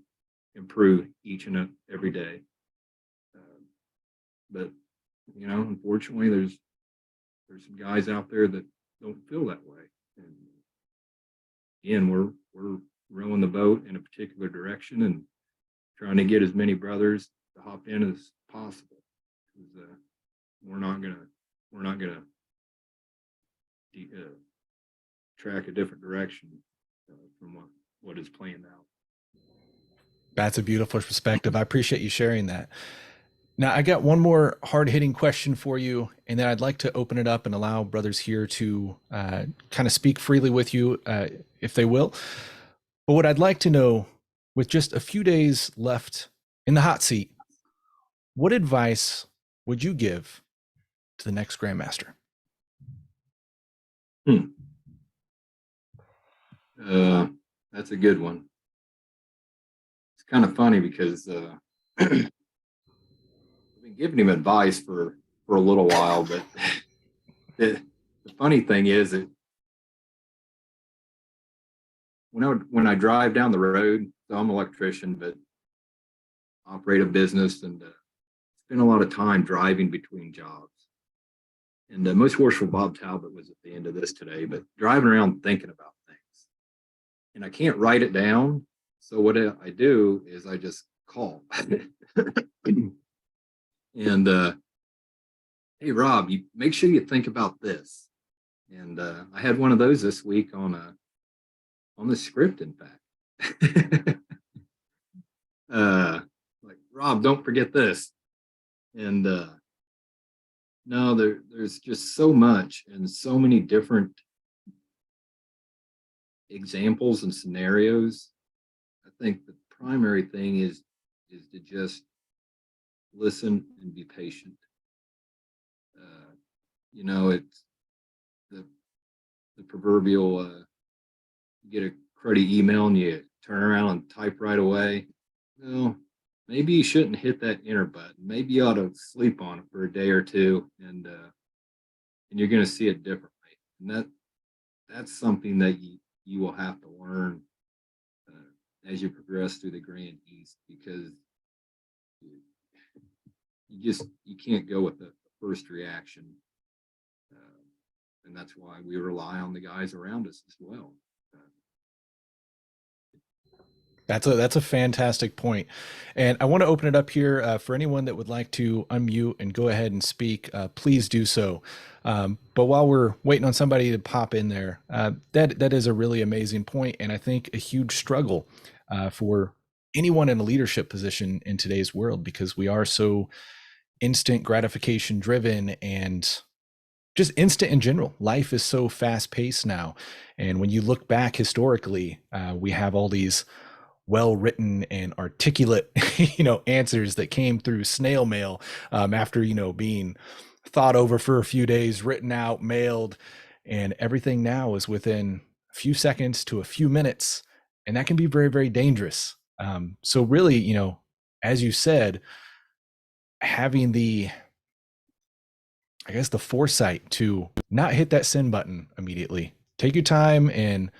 improve each and every day. But unfortunately, there's some guys out there that don't feel that way. And again, we're rowing the boat in a particular direction and trying to get as many brothers to hop in as possible. Because we're not gonna track a different direction from what is planned out. That's a beautiful perspective. I appreciate you sharing that. Now, I got one more hard-hitting question for you, and then I'd like to open it up and allow brothers here to kind of speak freely with you, if they will. But what I'd like to know, with just a few days left in the hot seat, what advice would you give to the next Grandmaster? That's a good one. It's kind of funny because I've been giving him advice for a little while, but the funny thing is that when I drive down the road, so I'm an electrician, but operate a business and spend a lot of time driving between jobs. And most worshipful Bob Talbot was at the end of this today, but driving around thinking about things. And I can't write it down. So what I do is I just call. And hey, Rob, you make sure you think about this. And I had one of those this week on the script, in fact. Like, Rob, don't forget this. And no, there's just so much and so many different examples and scenarios. I think the primary thing is to just listen and be patient. You know, it's the proverbial you get a cruddy email and you turn around and type right away. Well, maybe you shouldn't hit that enter button. Maybe you ought to sleep on it for a day or two, and you're going to see it differently. And that's something that you will have to learn as you progress through the Grand East, because you can't go with the first reaction, and that's why we rely on the guys around us as well. That's a fantastic point. And I want to open it up here for anyone that would like to unmute and go ahead and speak. Please do so. But while we're waiting on somebody to pop in there, that is a really amazing point, and I think a huge struggle for anyone in a leadership position in today's world, because we are so instant gratification driven and just instant in general. Life is so fast paced now. And when you look back historically, we have all these well-written and articulate, answers that came through snail mail after, being thought over for a few days, written out, mailed, and everything now is within a few seconds to a few minutes. And that can be very, very dangerous. So really, as you said, having the foresight to not hit that send button immediately, take your time and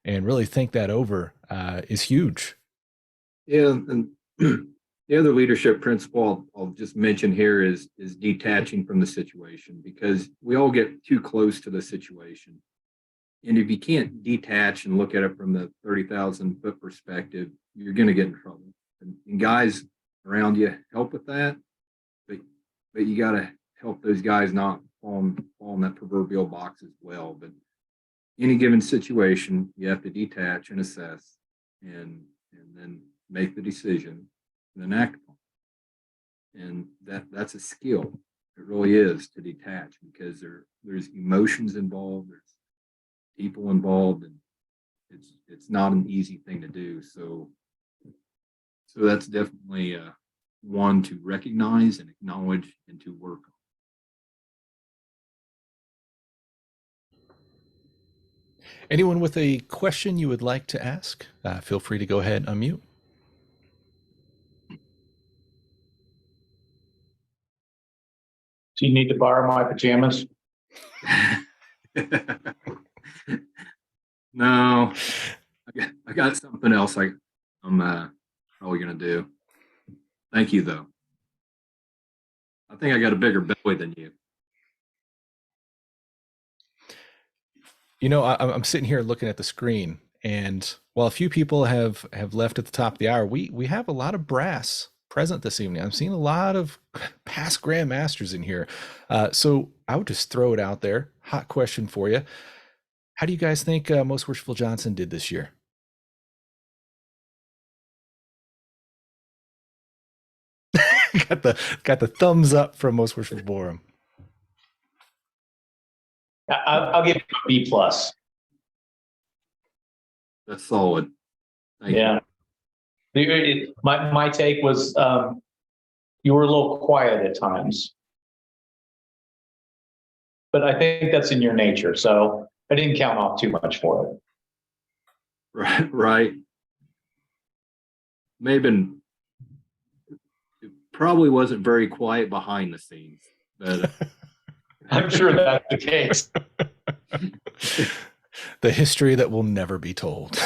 really think that over is huge. Yeah, and the other leadership principle I'll just mention here is detaching from the situation, because we all get too close to the situation. And if you can't detach and look at it from the 30,000-foot perspective, you're going to get in trouble. And guys around you help with that, but you got to help those guys not fall in that proverbial box as well. But any given situation, you have to detach and assess, and then make the decision and then act upon it. And that's a skill. It really is, to detach, because there's emotions involved, there's people involved, and it's not an easy thing to do. So that's definitely one to recognize and acknowledge and to work on. Anyone with a question you would like to ask, feel free to go ahead and unmute. Do you need to borrow my pajamas? No, I got something else I'm probably gonna do. Thank you, though. I think I got a bigger belly than you. I'm sitting here looking at the screen, and while a few people have left at the top of the hour, we have a lot of brass present this evening. I'm seeing a lot of past grandmasters in here. So I would just throw it out there. Hot question for you. How do you guys think Most Worshipful Johnson did this year? got the thumbs up from Most Worshipful Borum. I'll give you a B plus. That's solid. Thank Yeah. My take was you were a little quiet at times, but I think that's in your nature. So I didn't count off too much for it. Right. Maybe it probably wasn't very quiet behind the scenes, but I'm sure that's the case. The history that will never be told.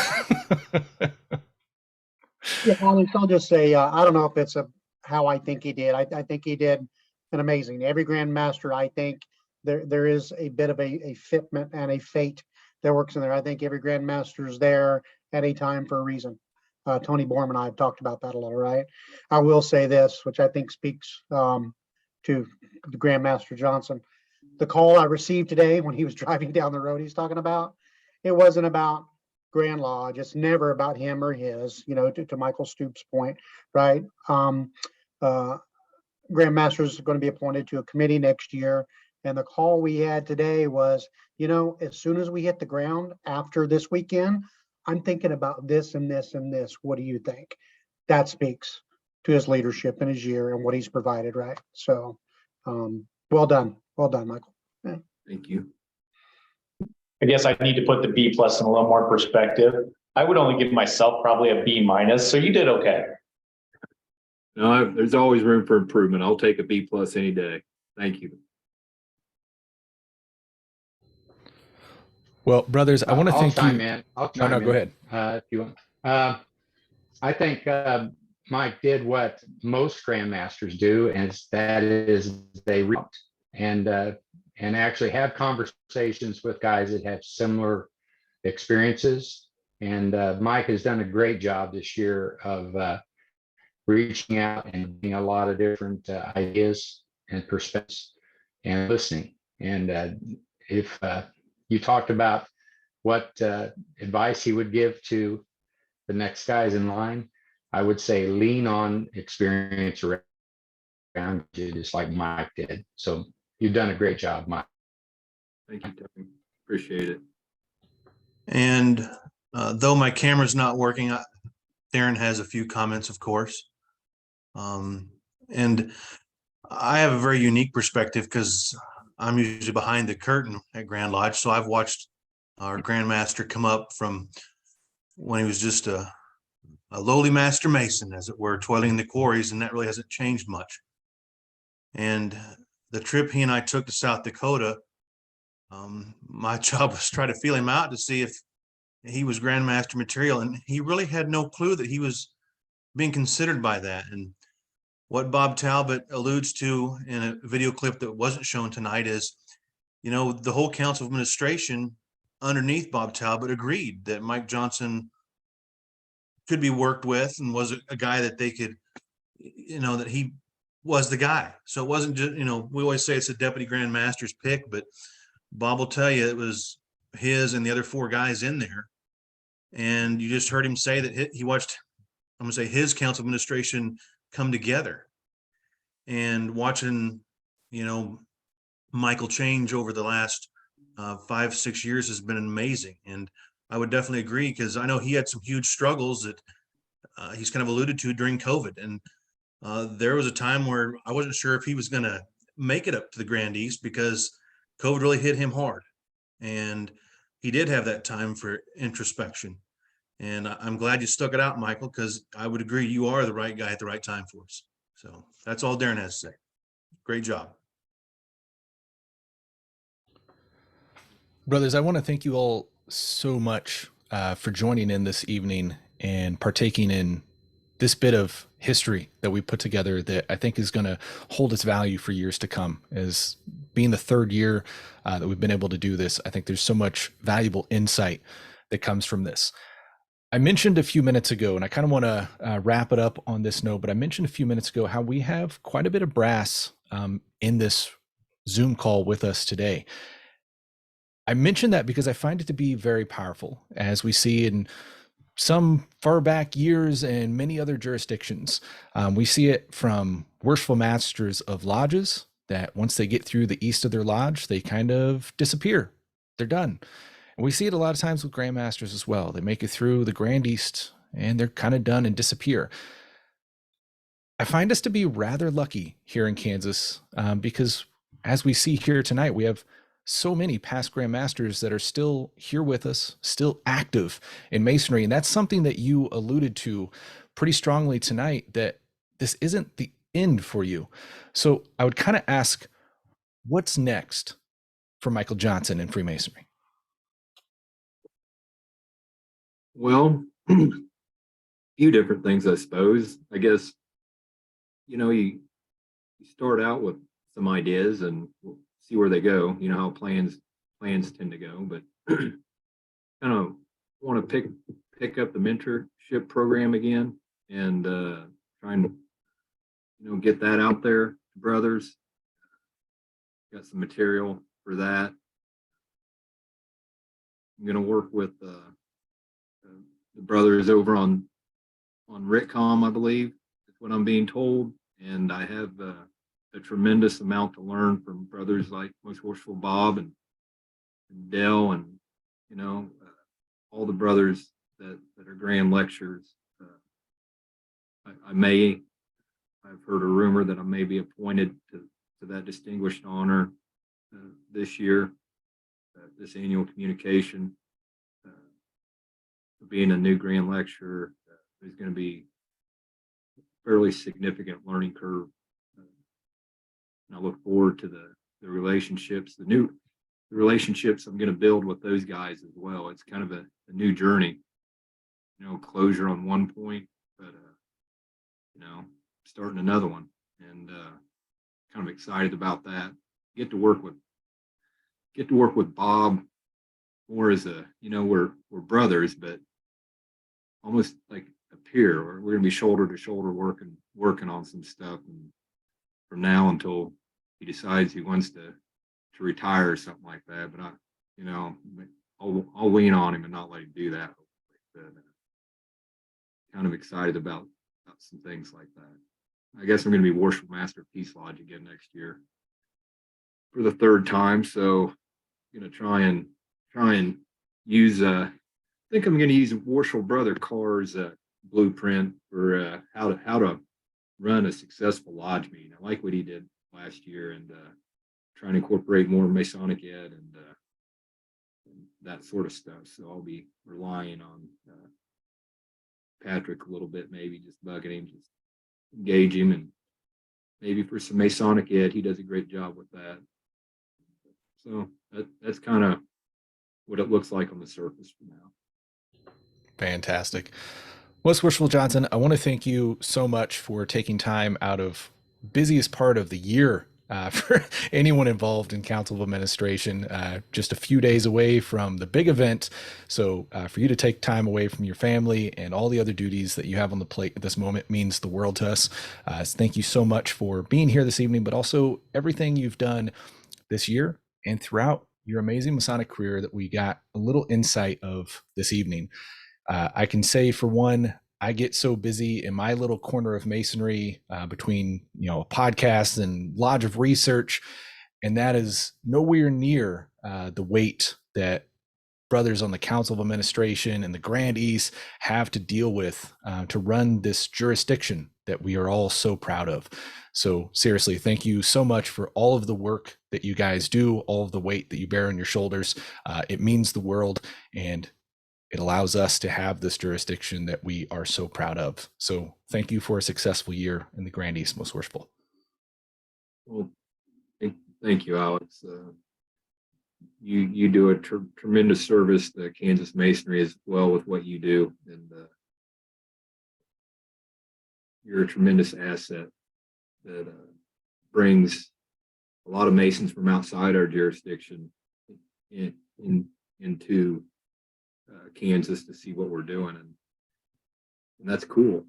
Yeah, Alex, I'll just say, I don't know if it's how I think he did. I think he did an amazing. Every Grandmaster, I think there is a bit of a fitment and a fate that works in there. I think every Grandmaster is there at a time for a reason. Tony Borm and I have talked about that a lot, right? I will say this, which I think speaks to the Grandmaster Johnson. The call I received today when he was driving down the road he's talking about, it wasn't about Grand Lodge. It's never about him or his, to Michael Stoops' point, right? Grandmaster is going to be appointed to a committee next year. And the call we had today was, as soon as we hit the ground after this weekend, I'm thinking about this and this and this. What do you think? That speaks to his leadership and his year and what he's provided, right? So, well done. Well done, Michael. Yeah. Thank you. I guess I need to put the B plus in a little more perspective. I would only give myself probably a B minus. So you did okay. No, there's always room for improvement. I'll take a B plus any day. Thank you. Well, brothers, I want to thank chime you. in. I'll No, chime no, in. go ahead. If you want. I think Mike did what most grandmasters do, and that is they reach out and actually have conversations with guys that have similar experiences. And Mike has done a great job this year of reaching out and getting a lot of different ideas and perspectives and listening. And if you talked about what advice he would give to the next guys in line, I would say lean on experience around you, just like Mike did. So you've done a great job, Mike. Thank you, Tony. Appreciate it. And though my camera's not working, Darren has a few comments, of course. And I have a very unique perspective because I'm usually behind the curtain at Grand Lodge. So I've watched our Grandmaster come up from when he was just a lowly master mason, as it were, toiling in the quarries, and that really hasn't changed much. And the trip he and I took to South Dakota, my job was to try to feel him out to see if he was Grandmaster material, and he really had no clue that he was being considered by that. And what Bob Talbot alludes to in a video clip that wasn't shown tonight is, the whole Council of Administration underneath Bob Talbot agreed that Mike Johnson could be worked with and was a guy that they could, that he was the guy. So it wasn't just, we always say it's a deputy Grand Master's pick, but Bob will tell you it was his and the other four guys in there. And you just heard him say that he watched, I'm gonna say, his council administration come together, and watching, Michael change over the last 5-6 years has been amazing. And I would definitely agree, because I know he had some huge struggles that he's kind of alluded to during COVID. And there was a time where I wasn't sure if he was going to make it up to the Grand East, because COVID really hit him hard. And he did have that time for introspection. And I'm glad you stuck it out, Michael, because I would agree you are the right guy at the right time for us. So that's all Darren has to say. Great job. Brothers, I want to thank you all so much for joining in this evening and partaking in this bit of history that we put together that I think is going to hold its value for years to come. As being the third year that we've been able to do this, I think there's so much valuable insight that comes from this. I mentioned a few minutes ago, and I kind of want to wrap it up on this note, but I mentioned a few minutes ago how we have quite a bit of brass in this Zoom call with us today. I mentioned that because I find it to be very powerful, as we see in some far back years and many other jurisdictions. We see it from worshipful masters of lodges that once they get through the east of their lodge, they kind of disappear. They're done. And we see it a lot of times with grandmasters as well. They make it through the Grand East and they're kind of done and disappear. I find us to be rather lucky here in Kansas because as we see here tonight, we have so many past grandmasters that are still here with us, still active in masonry. And that's something that you alluded to pretty strongly tonight, that this isn't the end for you. So I would kind of ask, what's next for Michael Johnson in Freemasonry? Well, few different things, I suppose. I guess, you start out with some ideas and we'll see where they go. You know how plans tend to go, but kind of want to pick up the mentorship program again and trying to get that out there to brothers. Got some material for that. I'm going to work with the brothers over on Ritcom, I believe, is what I'm being told. And I have a tremendous amount to learn from brothers like Most Worshipful Bob and Dell and, all the brothers that are grand lecturers. I've heard a rumor that I may be appointed to that distinguished honor this year, this annual communication. Being a new grand lecturer, there's going to be a fairly significant learning curve. And I look forward to the relationships, the relationships I'm going to build with those guys as well. It's kind of a new journey, closure on one point, but, starting another one, and kind of excited about that. Get to work with Bob more as we're brothers, but almost like a peer. We're going to be shoulder to shoulder working on some stuff, and from now until he decides he wants to retire or something like that. But I'll lean on him and not let him do that. But, kind of excited about some things like that. I guess I'm going to be Worship Master of Peace Lodge again next year for the third time. So I'm going to try and use I think I'm going to use Worshipful Brother Carr's blueprint for how to run a successful lodge meeting. I like what he did last year, and trying to incorporate more Masonic Ed and that sort of stuff. So I'll be relying on Patrick a little bit, maybe just bugging him, just engage him, and maybe for some Masonic Ed, he does a great job with that. So that's kind of what it looks like on the surface for now. Fantastic. Most Worshipful Johnson, I want to thank you so much for taking time out of busiest part of the year for anyone involved in Council of Administration, just a few days away from the big event. So for you to take time away from your family and all the other duties that you have on the plate at this moment means the world to us. So thank you so much for being here this evening, but also everything you've done this year and throughout your amazing Masonic career that we got a little insight of this evening. I can say, for one, I get so busy in my little corner of Masonry between, podcasts and Lodge of Research, and that is nowhere near the weight that brothers on the Council of Administration and the Grand East have to deal with to run this jurisdiction that we are all so proud of. So seriously, thank you so much for all of the work that you guys do, all of the weight that you bear on your shoulders. It means the world, and it allows us to have this jurisdiction that we are so proud of. So thank you for a successful year in the Grand East, Most Worshipful. Well, thank you, Alex. You do a tremendous service to Kansas Masonry as well with what you do, and you're a tremendous asset that brings a lot of Masons from outside our jurisdiction into Kansas to see what we're doing, and that's cool.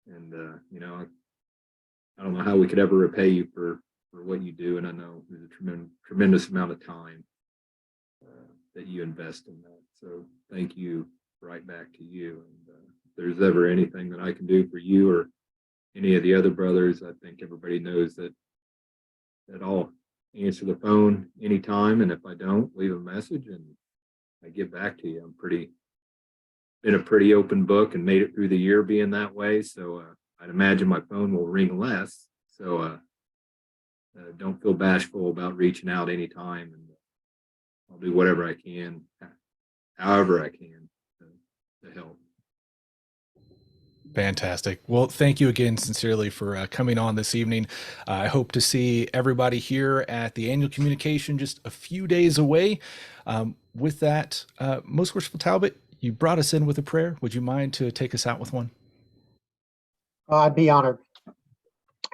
And I don't know how we could ever repay you for what you do, and I know there's a tremendous amount of time that you invest in that. So thank you right back to you. And if there's ever anything that I can do for you or any of the other brothers, I think everybody knows that I'll answer the phone anytime, and if I don't, leave a message and I get back to you. Been a pretty open book and made it through the year being that way. So I'd imagine my phone will ring less. So don't feel bashful about reaching out anytime, and I'll do whatever I can, however I can to help. Fantastic. Well, thank you again sincerely for coming on this evening. I hope to see everybody here at the annual communication just a few days away. With that, Most Worshipful Talbot, you brought us in with a prayer. Would you mind to take us out with one? I'd be honored.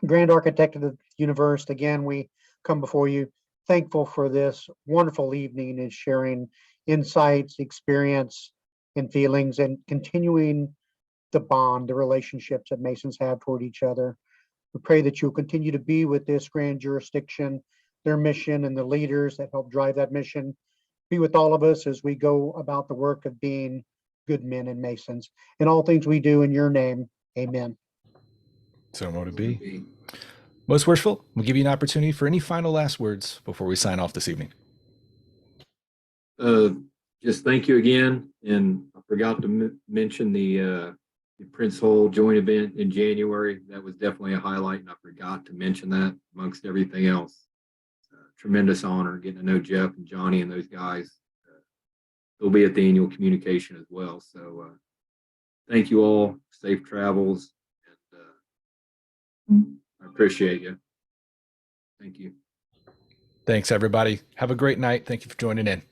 Grand Architect of the universe, again, we come before you thankful for this wonderful evening and sharing insights, experience, and feelings, and continuing the bond, the relationships that Masons have toward each other. We pray that you'll continue to be with this grand jurisdiction, their mission, and the leaders that help drive that mission. Be with all of us as we go about the work of being good men and Masons. In all things we do in your name, amen. So mote it be. Most worshipful, we'll give you an opportunity for any final last words before we sign off this evening. Just thank you again. And I forgot to mention the Prince Hall joint event in January. That was definitely a highlight, and I forgot to mention that amongst everything else. Tremendous honor getting to know Jeff and Johnny and those guys. They'll be at the annual communication as well. So thank you all. Safe travels. And I appreciate you. Thank you. Thanks, everybody. Have a great night. Thank you for joining in.